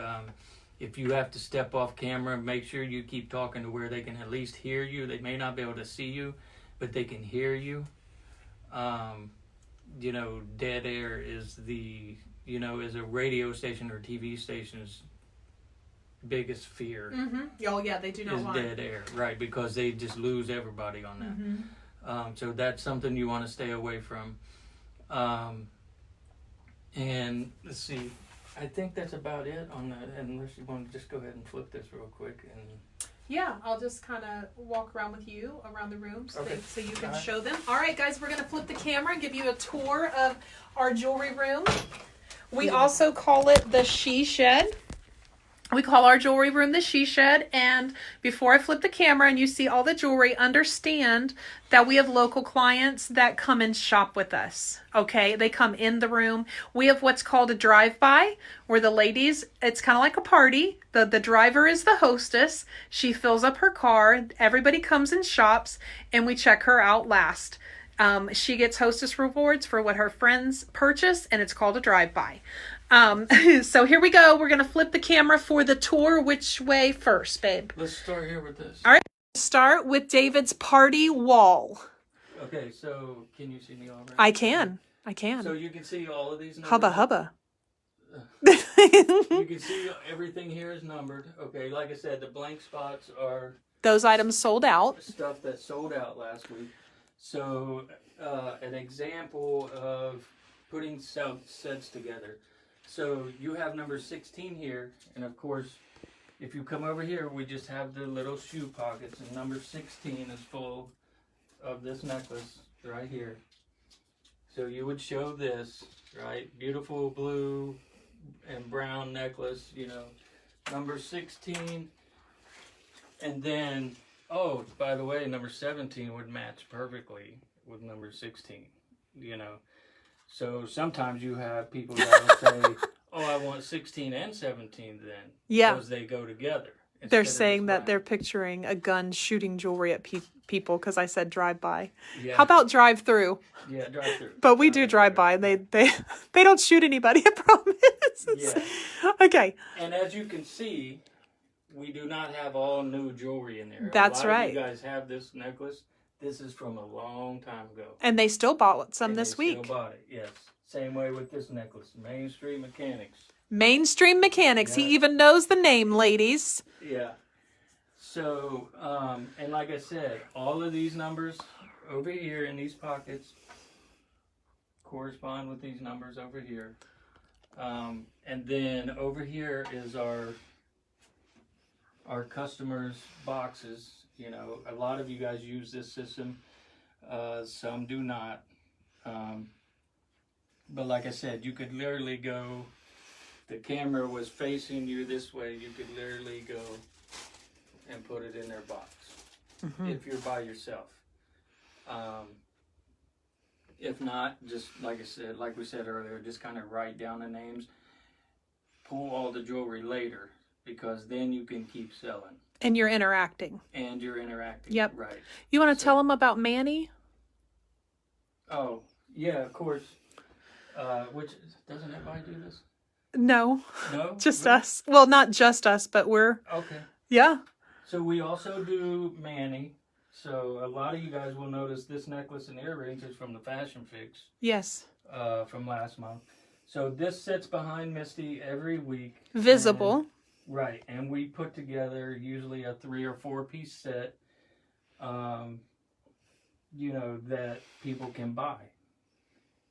if you have to step off camera, make sure you keep talking to where they can at least hear you. They may not be able to see you, but they can hear you. You know, dead air is is a radio station or TV station's biggest fear. Mm-hmm. Oh yeah, they do not want dead air, right? Because they just lose everybody on that. Mm-hmm. So that's something you want to stay away from. And let's see, I think that's about it on that. Unless you want to just go ahead and flip this real quick and. Yeah, I'll just kind of walk around with you around the room so you can right. show them. All right, guys, we're going to flip the camera and give you a tour of our jewelry room. We also call it the She Shed. We call our jewelry room the She Shed. And before I flip the camera and you see all the jewelry, understand that we have local clients that come and shop with us. Okay, they come in the room. We have what's called a drive-by, where the ladies, it's kind of like a party. The driver is the hostess. She fills up her car. Everybody comes and shops, and we check her out last. She gets hostess rewards for what her friends purchase, and it's called a drive-by. So here we go. We're going to flip the camera for the tour. Which way first, babe? Let's start here with this. All right. Start with David's party wall. Okay, so can you see me all right? I can. So you can see all of these numbers. Hubba. You can see everything here is numbered. Okay, like I said, the blank spots are... Those items sold out. Stuff that sold out last week. So an example of putting sets together. So you have number 16 here, and of course, if you come over here, we just have the little shoe pockets, and number 16 is full of this necklace right here. So you would show this, right? Beautiful blue and brown necklace, you know, number 16. And then, oh, by the way, number 17 would match perfectly with number 16, you know. So sometimes you have people that will say, oh, I want 16 and 17 then. Yeah. Because they go together. They're saying that they're picturing a gun shooting jewelry at people because I said drive-by. Yeah. How about drive-through? Yeah, drive-through. But we do drive-by. They don't shoot anybody, I promise. Yeah. Okay. And as you can see, we do not have all new jewelry in there. That's a lot right. Of you guys have this necklace. This is from a long time ago. And they still bought some this week. Still bought it, yes. Same way with this necklace. Mainstream Mechanics. Mainstream Mechanics. Yeah. He even knows the name, ladies. Yeah. So, and like I said, all of these numbers over here in these pockets correspond with these numbers over here. And then over here is our customers' boxes. You know, a lot of you guys use this system. Some do not. But like I said, you could literally go, the camera was facing you this way, you could literally go and put it in their box if you're by yourself. If not, just like I said, like we said earlier, just kind of write down the names, pull all the jewelry later, because then you can keep selling. And you're interacting. And you're interacting. Yep. Right. You want to tell them about Manny? Oh, yeah, of course. Which, doesn't everybody do this? No. No? Just Really? us. Well, not just us, but we're... Okay. Yeah. So we also do Manny. So a lot of you guys will notice this necklace and earrings is from the Fashion Fix. Yes. From last month. So this sits behind Misty every week. Visible. Right. And we put together usually a 3 or 4 piece set, that people can buy.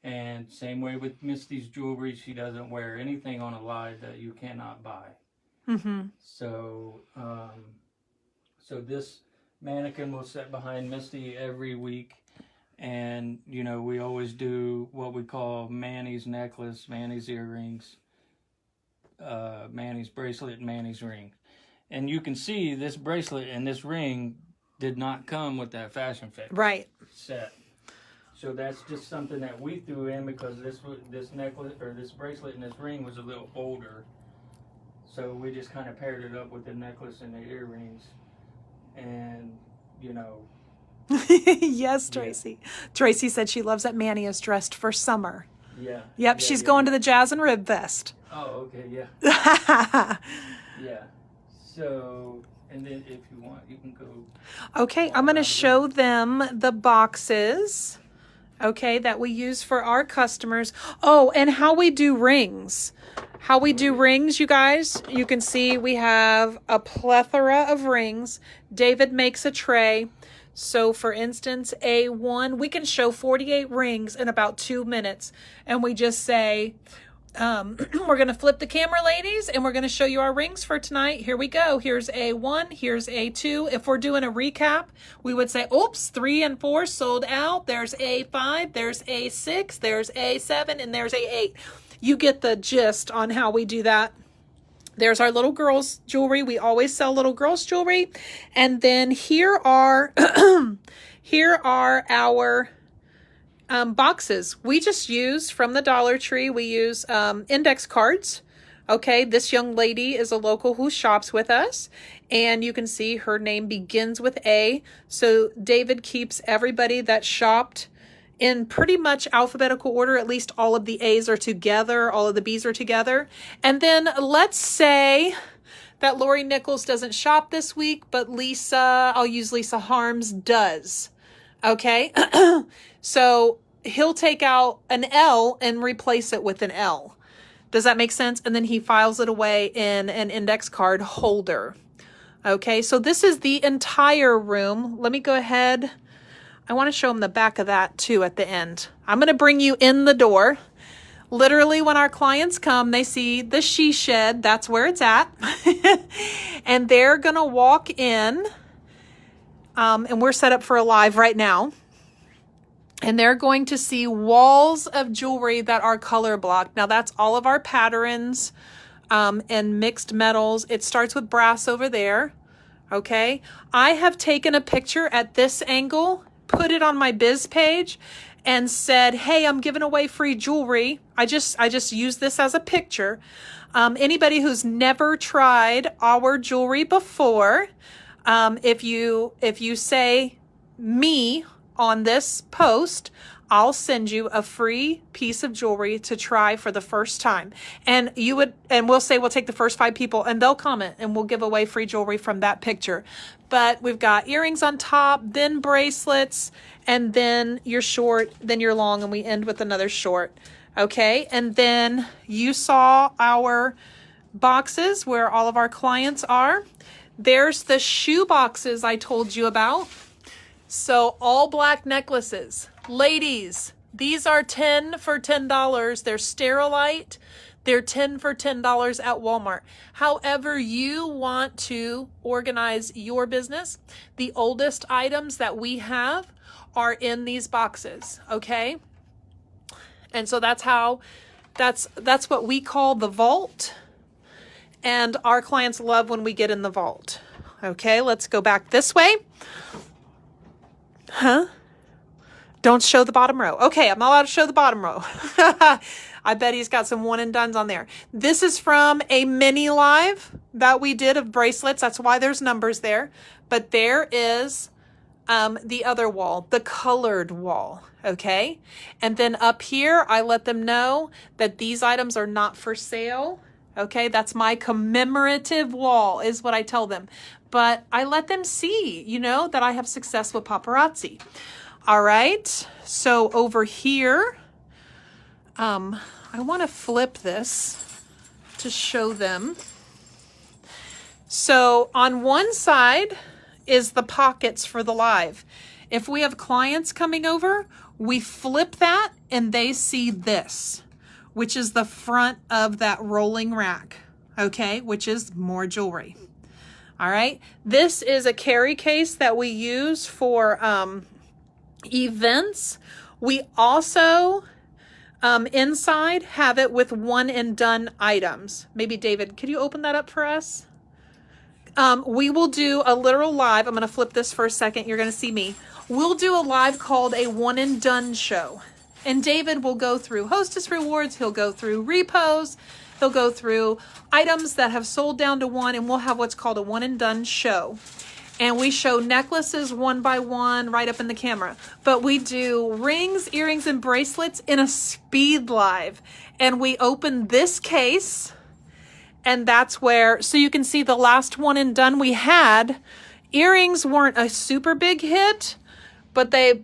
And same way with Misty's jewelry, she doesn't wear anything on a line that you cannot buy. Mm-hmm. So, so this mannequin will sit behind Misty every week, and we always do what we call Manny's necklace, Manny's earrings, Manny's bracelet, and Manny's ring. And you can see this bracelet and this ring did not come with that Fashion Fix set. So that's just something that we threw in because this necklace or this bracelet and this ring was a little older. So we just kind of paired it up with the necklace and the earrings. And, Yes, Tracy. Yeah. Tracy said she loves that Manny is dressed for summer. Yeah. Yep, she's going to the Jazz and Rib Fest. Oh, okay, yeah. Yeah. So, and then if you want, you can go. Okay, I'm going to show them the boxes, okay, that we use for our customers. Oh, and how we do rings. How we do rings, you guys. You can see we have a plethora of rings. David makes a tray. So, for instance, A1, we can show 48 rings in about 2 minutes. And we just say, we're going to flip the camera, ladies, and we're going to show you our rings for tonight. Here we go. Here's A1. Here's A2. If we're doing a recap, we would say, oops, 3 and 4 sold out. There's A5. There's A6. There's A7. And there's A8. You get the gist on how we do that. There's our little girls' jewelry. We always sell little girls' jewelry. And then here are our boxes. We just use from the Dollar Tree. We use index cards. Okay, this young lady is a local who shops with us. And you can see her name begins with A. So David keeps everybody that shopped in pretty much alphabetical order. At least all of the A's are together, all of the B's are together. And then let's say that Lori Nichols doesn't shop this week, but Lisa, I'll use Lisa Harms, does. Okay? So he'll take out an L and replace it with an L. Does that make sense? And then he files it away in an index card holder. Okay, so this is the entire room. Let me go ahead. I want to show them the back of that too at the end. I'm going to bring you in the door. Literally, when our clients come, they see the she shed. That's where it's at. And they're going to walk in. And we're set up for a live right now. And they're going to see walls of jewelry that are color blocked. Now, that's all of our patterns and mixed metals. It starts with brass over there. Okay. I have taken a picture at this angle, put it on my biz page, and said, hey, I'm giving away free jewelry. I just use this as a picture. Anybody who's never tried our jewelry before, if you say me on this post, I'll send you a free piece of jewelry to try for the first time. And we'll say we'll take the first 5 people and they'll comment and we'll give away free jewelry from that picture. But we've got earrings on top, then bracelets, and then your short, then your long, and we end with another short. Okay. And then you saw our boxes where all of our clients are. There's the shoe boxes I told you about. So all black necklaces. Ladies, these are 10 for $10. They're Sterilite. They're 10 for $10 at Walmart. However you want to organize your business, the oldest items that we have are in these boxes, okay? And so that's what we call the vault. And our clients love when we get in the vault. Okay, let's go back this way. Huh? Don't show the bottom row. Okay, I'm not allowed to show the bottom row. I bet he's got some one and dones on there. This is from a mini live that we did of bracelets. That's why there's numbers there. But there is the other wall, the colored wall. Okay. And then up here, I let them know that these items are not for sale. Okay. That's my commemorative wall is what I tell them. But I let them see, you know, that I have success with paparazzi. All right. So over here, I want to flip this to show them. So on one side is the pockets for the live. If we have clients coming over, we flip that and they see this, which is the front of that rolling rack, okay, which is more jewelry. All right. This is a carry case that we use for events. We also inside have it with one and done items. Maybe David, could you open that up for us? We will do a literal live. I'm going to flip this for a second. You're going to see me. We'll do a live called a one and done show. And David will go through hostess rewards. He'll go through repos. He'll go through items that have sold down to one. And we'll have what's called a one and done show. And we show necklaces one by one right up in the camera. But we do rings, earrings, and bracelets in a speed live. And we open this case. And that's where, so you can see the last one and done we had. Earrings weren't a super big hit, but they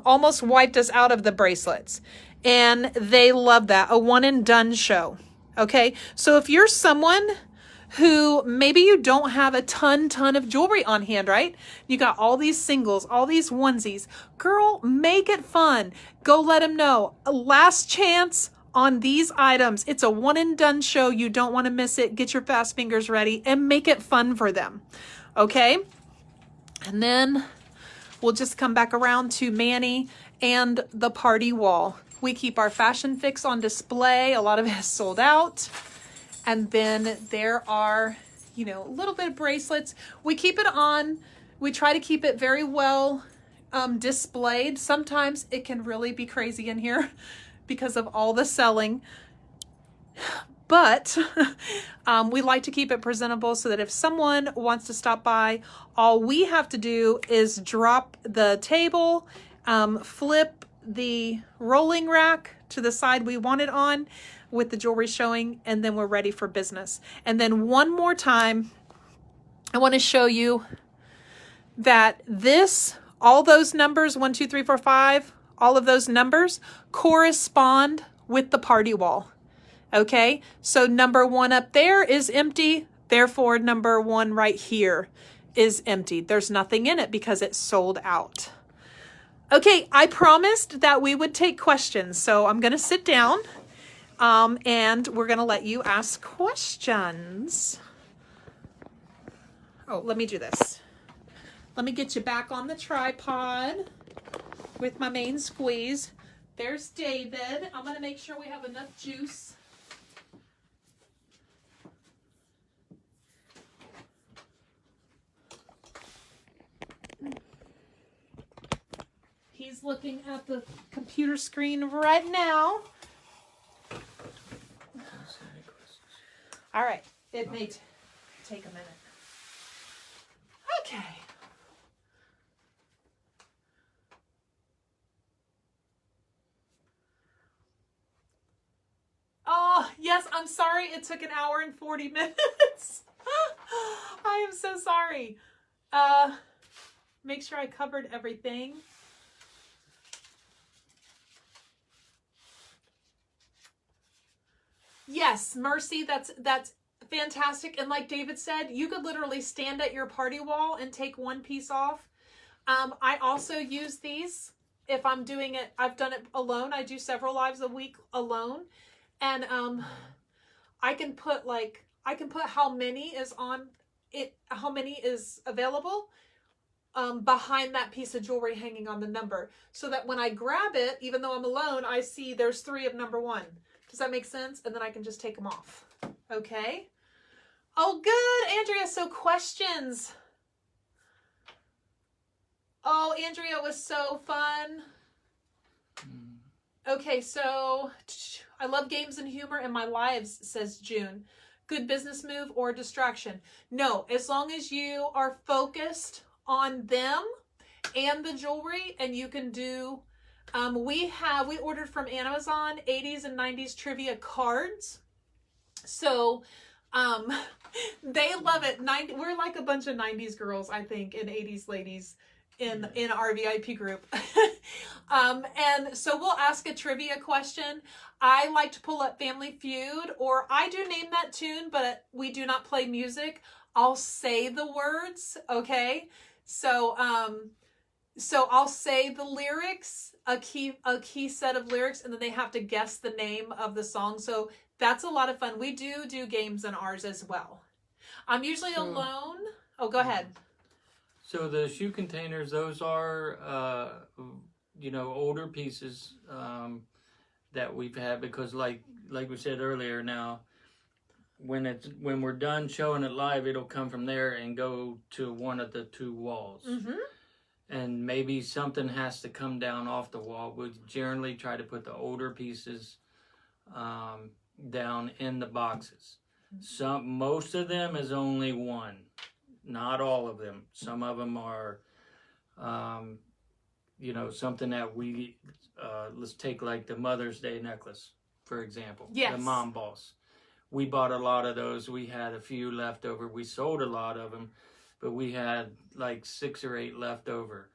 almost wiped us out of the bracelets. And they love that. A one and done show. Okay. So if you're someone who maybe you don't have a ton of jewelry on hand, right? You got all these singles, all these onesies. Girl, make it fun. Go let them know. Last chance on these items. It's a one and done show. You don't want to miss it. Get your fast fingers ready and make it fun for them. Okay? And then we'll just come back around to Manny and the party wall. We keep our fashion fix on display. A lot of it is sold out. And then there are, you know, a little bit of bracelets. We keep it on. We try to keep it very well displayed. Sometimes it can really be crazy in here because of all the selling. But we like to keep it presentable so that if someone wants to stop by, all we have to do is drop the table, flip the rolling rack to the side we want it on, with the jewelry showing, and then we're ready for business. And then one more time, I want to show you that this, all those numbers, 1, 2, 3, 4, 5, all of those numbers correspond with the party wall. Okay, so number 1 up there is empty. Therefore, number 1 right here is empty. There's nothing in it because it's sold out. Okay, I promised that we would take questions. So I'm going to sit down. And we're going to let you ask questions. Oh, let me do this. Let me get you back on the tripod with my main squeeze. There's David. I'm going to make sure we have enough juice. He's looking at the computer screen right now. All right, it may take a minute. Okay. Oh, yes, I'm sorry it took an hour and 40 minutes. I am so sorry. Make sure I covered everything. Yes, Mercy, that's fantastic. And like David said, you could literally stand at your party wall and take one piece off. I also use these if I'm doing it. I've done it alone. I do several lives a week alone. And I can put how many is on it, how many is available behind that piece of jewelry hanging on the number. So that when I grab it, even though I'm alone, I see there's 3 of number 1. Does that make sense? And then I can just take them off. Okay. Oh, good, Andrea. So questions. Oh, Andrea, it was so fun. Okay, so I love games and humor in my lives, says June. Good business move or distraction? No, as long as you are focused on them and the jewelry, and you can do. We ordered from Amazon 80s and 90s trivia cards. So they love it. We're like a bunch of 90s girls, I think, and 80s ladies in our VIP group. And so we'll ask a trivia question. I like to pull up Family Feud, or I do Name That Tune, but we do not play music. I'll say the words, okay? So I'll say the lyrics, a key set of lyrics, and then they have to guess the name of the song. So that's a lot of fun. We do games in ours as well. I'm usually alone. Oh, go ahead. So the shoe containers, those are, older pieces that we've had, because like we said earlier, now when we're done showing it live, it'll come from there and go to one of the two walls. Mm-hmm. And maybe something has to come down off the wall. We generally try to put the older pieces down in the boxes. Most of them is only one, not all of them. Some of them are, something that we, let's take like the Mother's Day necklace, for example. Yes. The Mom Boss. We bought a lot of those. We had a few left over. We sold a lot of them, but we had like 6 or 8 left over.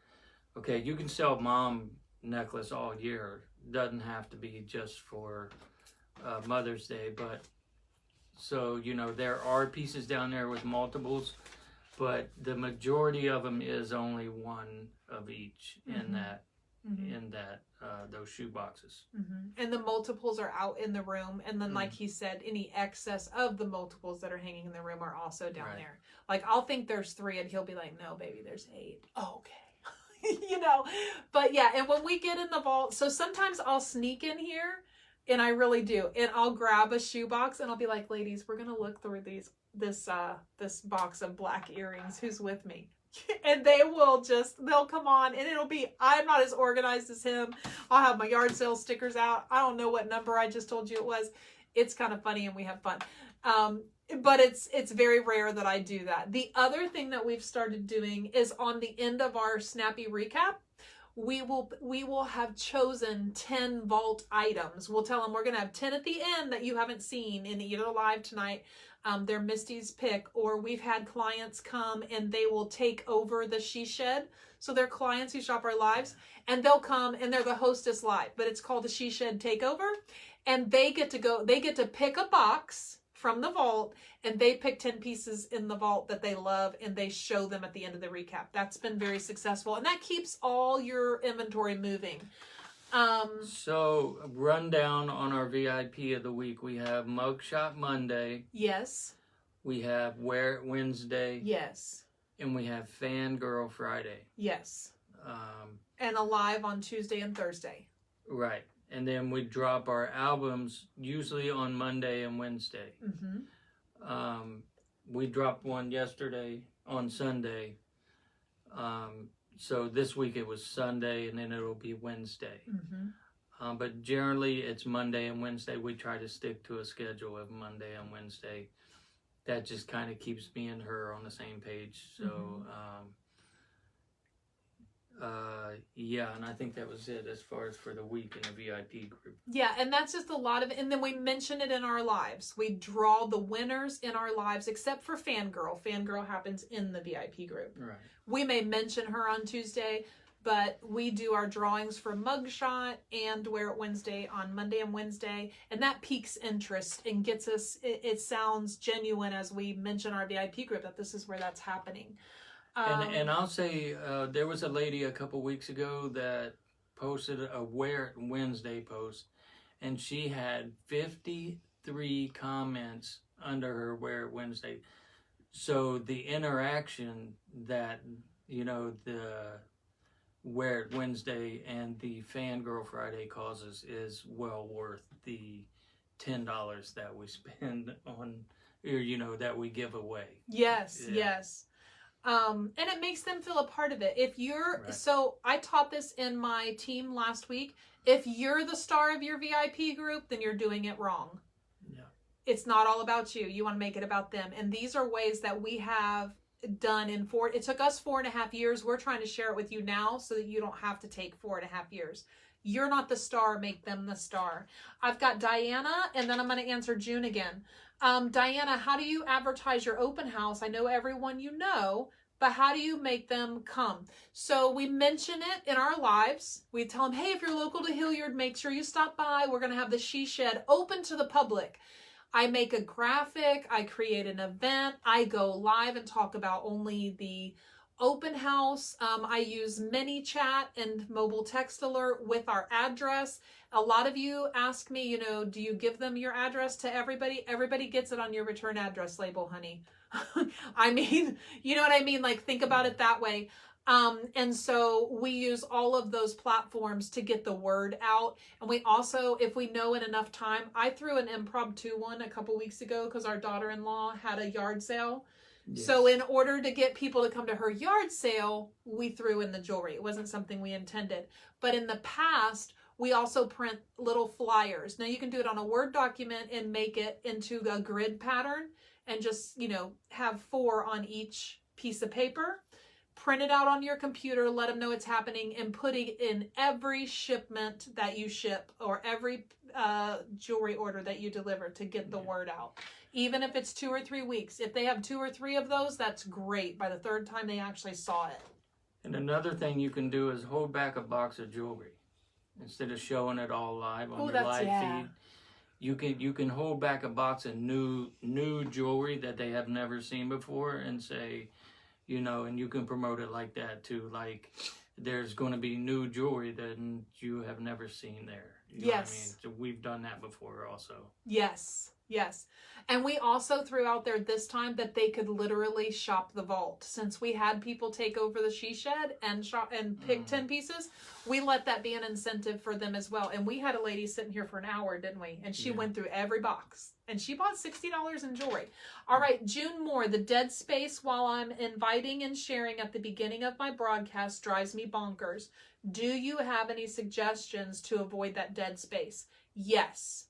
Okay, you can sell mom necklace all year. Doesn't have to be just for Mother's Day, but so, there are pieces down there with multiples, but the majority of them is only one of each in that those shoe boxes. Mm-hmm. And the multiples are out in the room, and then like he said, any excess of the multiples that are hanging in the room are also down there. Like I'll think there's 3 and he'll be like, no baby, there's 8. Oh, okay. But yeah, and when we get in the vault, so sometimes I'll sneak in here, and I really do, and I'll grab a shoe box and I'll be like, ladies, we're gonna look through this box of black earrings, who's with me? And they'll come on, and it'll be, I'm not as organized as him. I'll have my yard sale stickers out. I don't know what number I just told you it was. It's kind of funny and we have fun. But it's very rare that I do that. The other thing that we've started doing is on the end of our snappy recap, we will have chosen 10 vault items. We'll tell them we're going to have 10 at the end that you haven't seen in either live tonight. They're Misty's pick, or we've had clients come and they will take over the She Shed. So they're clients who shop our lives, and they'll come and they're the hostess live, but it's called the She Shed Takeover. And they get to pick a box from the vault, and they pick 10 pieces in the vault that they love, and they show them at the end of the recap. That's been very successful, and that keeps all your inventory moving. So, rundown on our VIP of the week. We have Mugshot Monday. Yes. We have Wear It Wednesday. Yes. And we have Fangirl Friday. Yes. And a live on Tuesday and Thursday. Right. And then we drop our albums usually on Monday and Wednesday. Mm-hmm. We dropped one yesterday on Sunday. So this week it was Sunday, and then it'll be Wednesday. Mm-hmm. But generally it's Monday and Wednesday. We try to stick to a schedule of Monday and Wednesday. That just kind of keeps me and her on the same page. So, mm-hmm. And I think that was it as far as for the week in the VIP group. Yeah, and that's just a lot of, and then we mention it in our lives. We draw the winners in our lives, except for Fangirl. Fangirl happens in the VIP group. Right. We may mention her on Tuesday, but we do our drawings for Mugshot and Wear It Wednesday on Monday and Wednesday, and that piques interest and gets us, it sounds genuine as we mention our VIP group that this is where that's happening. And I'll say, there was a lady a couple weeks ago that posted a Wear It Wednesday post, and she had 53 comments under her Wear It Wednesday. So the interaction that, the Wear It Wednesday and the Fangirl Friday causes is well worth the $10 that we spend on, or, that we give away. Yes, yes. And it makes them feel a part of it. If you're, Right. so I taught this in my team last week. If you're the star of your VIP group, then you're doing it wrong. Yeah. It's not all about you. You want to make it about them. And these are ways that we have done it took us 4.5 years. We're trying to share it with you now so that you don't have to take 4.5 years. You're not the star, make them the star. I've got Diana, and then I'm going to answer June again. Diana, how do you advertise your open house? I know everyone you know, but how do you make them come? So we mention it in our lives. We tell them, hey, if you're local to Hilliard, make sure you stop by. We're going to have the She Shed open to the public. I make a graphic. I create an event. I go live and talk about only the open house. I use ManyChat and mobile text alert with our address. A lot of you ask me, you know, do you give them your address to everybody? Everybody gets it on your return address label, honey. I mean, you know what I mean? Like, think about it that way. And so we use all of those platforms to get the word out. And we also, if we know in enough time, I threw an impromptu one a couple weeks ago because our daughter-in-law had a yard sale. Yes. So in order to get people to come to her yard sale, we threw in the jewelry. It wasn't something we intended. But in the past, we also print little flyers. Now you can do it on a Word document and make it into a grid pattern and just, you know, have 4 on each piece of paper. Print it out on your computer, let them know it's happening, and put it in every shipment that you ship or every jewelry order that you deliver to get the word out. Even if it's 2 or 3 weeks. If they have 2 or 3 of those, that's great. By the 3rd time they actually saw it. And another thing you can do is hold back a box of jewelry. Instead of showing it all live on your live feed. You can hold back a box of new jewelry that they have never seen before and say, you know, and you can promote it like that too. Like, there's going to be new jewelry that you have never seen there. You know what I mean? So we've done that before also. Yes. And we also threw out there this time that they could literally shop the vault. Since we had people take over the She Shed and shop and pick 10 pieces, we let that be an incentive for them as well. And we had a lady sitting here for an hour, didn't we? And she went through every box. And she bought $60 in jewelry. All right, June Moore, the dead space while I'm inviting and sharing at the beginning of my broadcast drives me bonkers. Do you have any suggestions to avoid that dead space? Yes.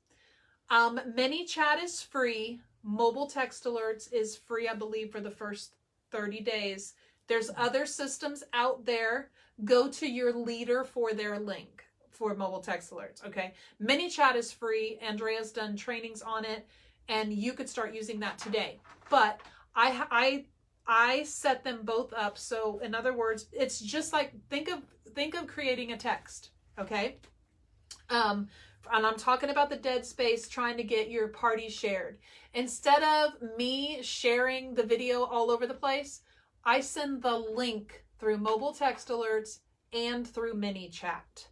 ManyChat is free. Mobile text alerts is free, I believe, for the first 30 days. There's other systems out there. Go to your leader for their link for mobile text alerts, okay? ManyChat is free. Andrea's done trainings on it, and you could start using that today. But I set them both up. So in other words, it's just like, think of creating a text, okay? And I'm talking about the dead space, trying to get your party shared. Instead of me sharing the video all over the place, I send the link through mobile text alerts and through ManyChat.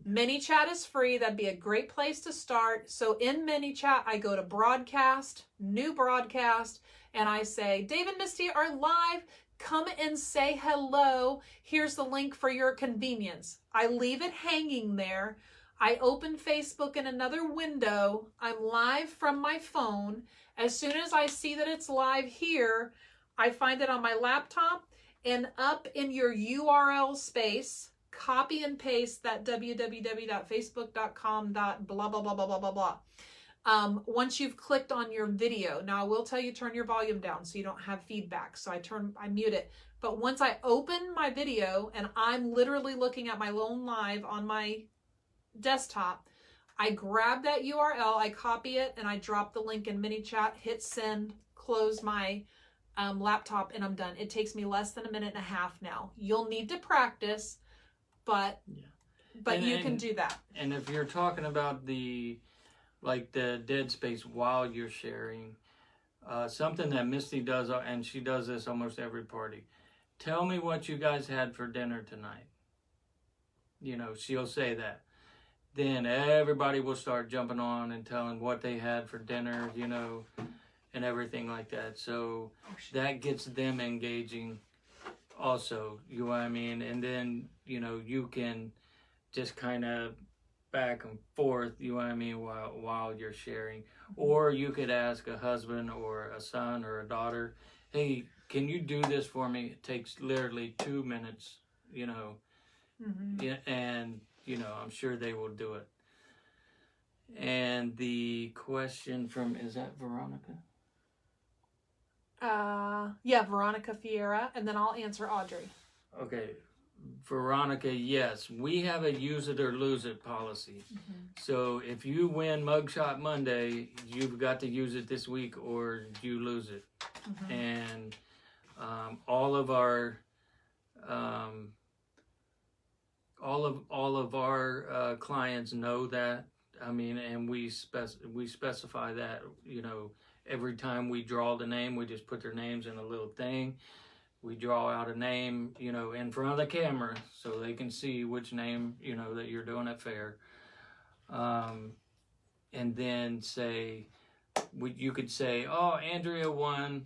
ManyChat is free. That'd be a great place to start. So in ManyChat, I go to broadcast, new broadcast, and I say, Dave and Misty are live. Come and say hello. Here's the link for your convenience. I leave it hanging there. I open Facebook in another window. I'm live from my phone. As soon as I see that it's live here, I find it on my laptop, and up in your URL space, copy and paste that www.facebook.com blah, blah, blah, blah, blah, blah, blah. Once you've clicked on your video, now I will tell you turn your volume down so you don't have feedback. So I mute it. But once I open my video and I'm literally looking at my lone live on my desktop, I grab that URL, I copy it, and I drop the link in ManyChat, hit send, close my laptop, and I'm done. It takes me less than a minute and a half now. You'll need to practice, but you can do that. And if you're talking about the dead space while you're sharing, something that Misty does, and she does this almost every party. Tell me what you guys had for dinner tonight. You know, she'll say that. Then everybody will start jumping on and telling what they had for dinner, you know, and everything like that. So that gets them engaging also, you know what I mean? And then, you know, you can just kind of back and forth, you know what I mean, while you're sharing. Or you could ask a husband or a son or a daughter, hey, can you do this for me? It takes literally 2 minutes, you know. Yeah, and, you know, I'm sure they will do it. And the question from, is that Veronica? Yeah, Veronica Fiera, and then I'll answer Audrey. Okay. Veronica, yes, we have a use it or lose it policy. So if you win Mugshot Monday, you've got to use it this week or you lose it. And all of our clients know that. I mean, and we specify that, you know, every time we draw the name, we just put their names in a little thing. We draw out a name, you know, in front of the camera so they can see which name, you know, that you're doing it fair. And then say, you could say, oh, Andrea won,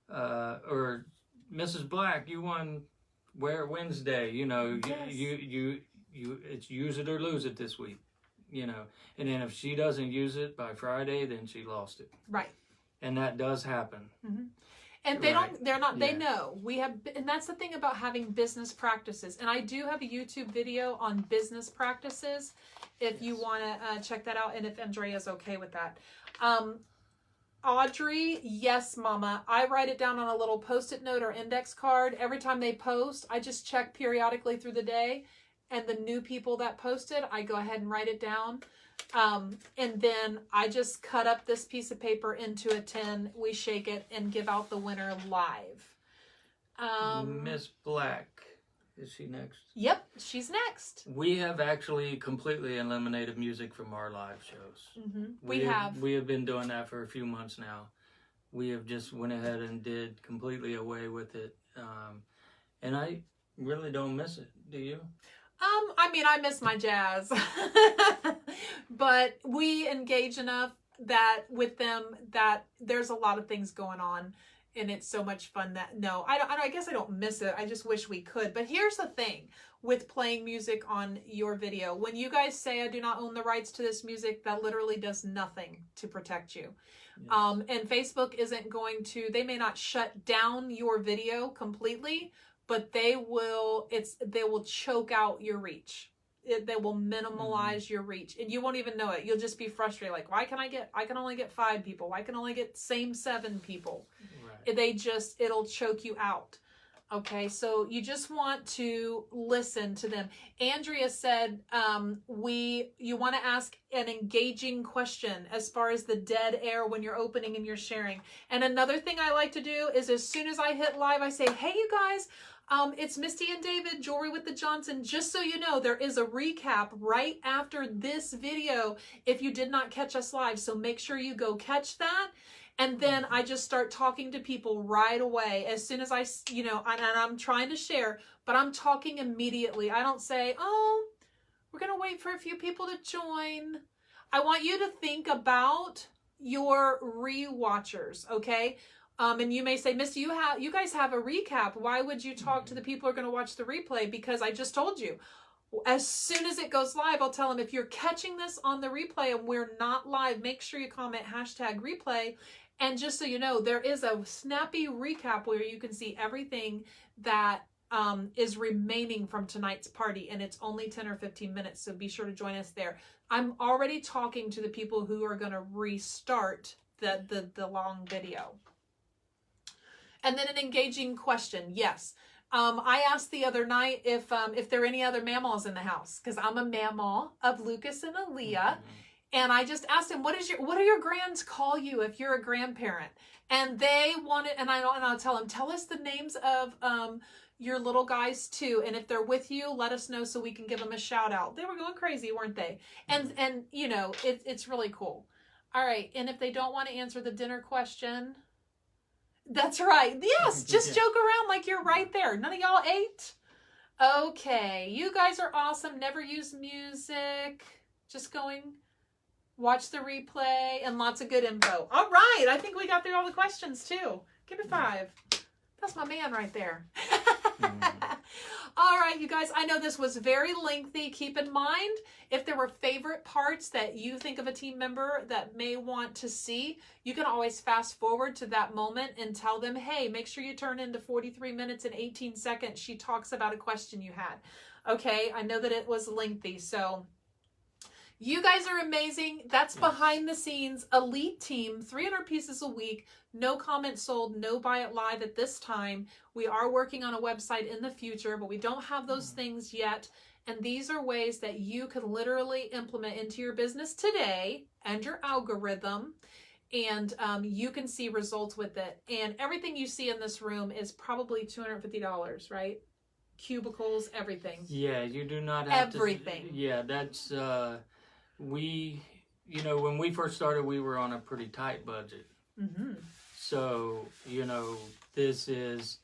or Mrs. Black, you won Wednesday, you know, yes. you it's use it or lose it this week, you know. And then if she doesn't use it by Friday, then she lost it. Right. And that does happen. And they they know. We have, and that's the thing about having business practices. And I do have a YouTube video on business practices if you want to check that out, and if Andrea is okay with that. Audrey, yes, Mama. I write it down on a little Post-it note or index card. Every time they post, I just check periodically through the day. And the new people that posted, I go ahead and write it down. And then I just cut up this piece of paper into a tin. We shake it and give out the winner live. Miss Black, is she next? Yep, she's next. We have actually completely eliminated music from our live shows. We have been doing that for a few months now. We have just went ahead and did completely away with it. And I really don't miss it. Do you? I mean, I miss my jazz, but we engage enough that with them that there's a lot of things going on, and it's so much fun that, no, I guess I don't miss it. I just wish we could. But here's the thing with playing music on your video. When you guys say I do not own the rights to this music, that literally does nothing to protect you. Yes. And Facebook isn't going to, they may not shut down your video completely, but they will choke out your reach. They will minimalize your reach, and you won't even know it. You'll just be frustrated. Like, I can only get 5 people. Why can I only get same 7 people? Right. It'll choke you out. Okay. So you just want to listen to them. Andrea said, you want to ask an engaging question as far as the dead air when you're opening and you're sharing. And another thing I like to do is as soon as I hit live, I say, hey, you guys, it's Misty and David, Jewelry with the Johnson. Just so you know, there is a recap right after this video if you did not catch us live. So make sure you go catch that. And then I just start talking to people right away. As soon as and I'm trying to share, but I'm talking immediately. I don't say, oh, we're going to wait for a few people to join. I want you to think about your rewatchers, okay? And you may say, Misty, you guys have a recap. Why would you talk to the people who are going to watch the replay? Because I just told you. As soon as it goes live, I'll tell them, if you're catching this on the replay and we're not live, make sure you comment #replay. And just so you know, there is a snappy recap where you can see everything that is remaining from tonight's party. And it's only 10 or 15 minutes. So be sure to join us there. I'm already talking to the people who are going to restart the long video. And then an engaging question. Yes. I asked the other night if there are any other mammals in the house, because I'm a mammal of Lucas and Aaliyah. And I just asked him, what do your grands call you if you're a grandparent? And they wanted, and I'll tell them, tell us the names of your little guys too. And if they're with you, let us know so we can give them a shout out. They were going crazy, weren't they? And you know, it's really cool. All right. And if they don't want to answer the dinner question, that's right. Yes. Just joke around like you're right there. None of y'all ate? Okay. You guys are awesome. Never use music. Just going. Watch the replay and lots of good info. All right. I think we got through all the questions too. Give me 5. That's my man right there. All right, you guys, I know this was very lengthy. Keep in mind, if there were favorite parts that you think of a team member that may want to see, you can always fast forward to that moment and tell them, hey, make sure you turn into 43 minutes and 18 seconds. She talks about a question you had. Okay, I know that it was lengthy, so you guys are amazing. That's behind the scenes, elite team, 300 pieces a week, no comments sold, no buy it live at this time. We are working on a website in the future, but we don't have those things yet. And these are ways that you can literally implement into your business today and your algorithm. And you can see results with it. And everything you see in this room is probably $250, right? Cubicles, everything. Yeah, you do not have everything. Yeah, that's... we, you know, when we first started, we were on a pretty tight budget. Mm-hmm. So, you know, this is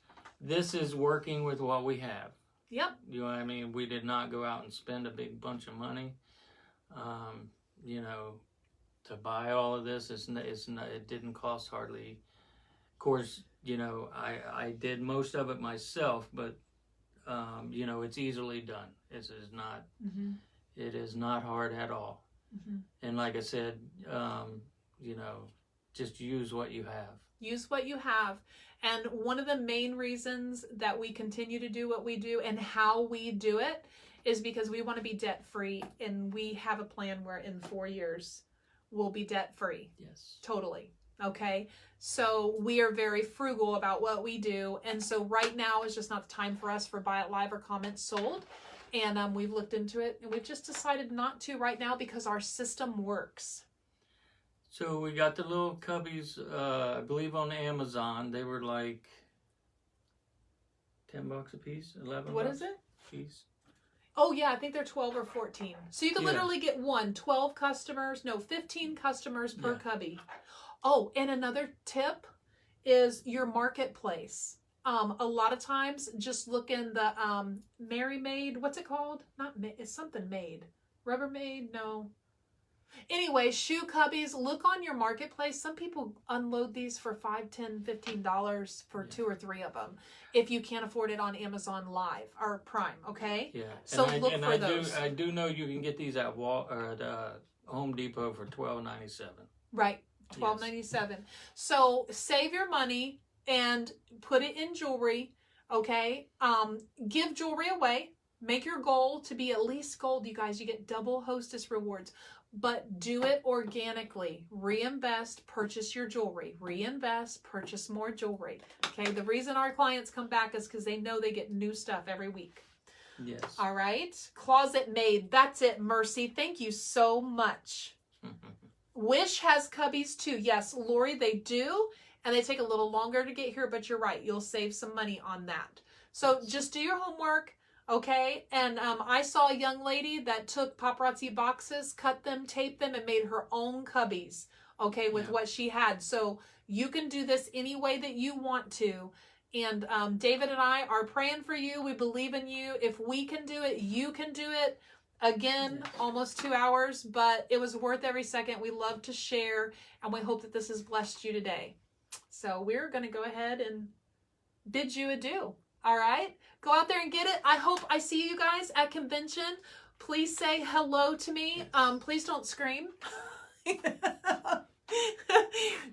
working with what we have. Yep. You know what I mean? We did not go out and spend a big bunch of money. You know, to buy all of this, it didn't cost hardly. Of course, you know, I did most of it myself, but you know, it's easily done. It is not. Mm-hmm. It is not hard at all. Mm-hmm. And like I said, you know, just use what you have. Use what you have. And one of the main reasons that we continue to do what we do and how we do it is because we want to be debt free. And we have a plan where in 4 years we'll be debt free. Yes. Totally. Okay. So we are very frugal about what we do. And so right now is just not the time for us for buy it live or comments sold. And we've looked into it and we've just decided not to right now because our system works. So we got the little cubbies, I believe on Amazon. They were like $10 a piece, 11 What bucks is it? a piece. Oh yeah, I think they're 12 or 14. So you can literally get 15 customers per cubby. Oh, and another tip is your marketplace. A lot of times just look in the Mary Maid, what's it called? It's something made. Rubbermaid? No. Anyway, shoe cubbies, look on your marketplace. Some people unload these for $5, $10, $15 for 2 or 3 of them if you can't afford it on Amazon Live or Prime, okay? Yeah. So look for those. I do know you can get these at Home Depot for $12.97. Right, $12.97. So save your money and put it in jewelry, okay? Give jewelry away. Make your goal to be at least gold, you guys. You get double hostess rewards. But do it organically. Reinvest, purchase your jewelry. Reinvest, purchase more jewelry. Okay, the reason our clients come back is because they know they get new stuff every week. Yes. All right. Closet Maid. That's it, Mercy. Thank you so much. Wish has cubbies too. Yes, Lori, they do. And they take a little longer to get here, but you're right. You'll save some money on that. So just do your homework. Okay, and I saw a young lady that took paparazzi boxes, cut them, taped them, and made her own cubbies, okay, with what she had. So you can do this any way that you want to. And David and I are praying for you. We believe in you. If we can do it, you can do it. Again, almost 2 hours, but it was worth every second. We love to share, and we hope that this has blessed you today. So we're going to go ahead and bid you adieu. All right, go out there and get it. I hope I see you guys at convention. Please say hello to me. Please don't scream.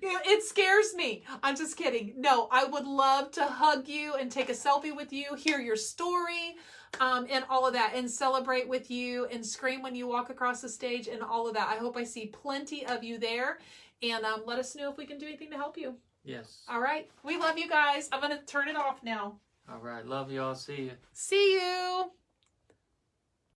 It scares me. I'm just kidding. No, I would love to hug you and take a selfie with you, hear your story, and all of that, and celebrate with you and scream when you walk across the stage and all of that. I hope I see plenty of you there, and let us know if we can do anything to help you. Yes. All right. We love you guys. I'm going to turn it off now. All right. Love y'all. See you. See you.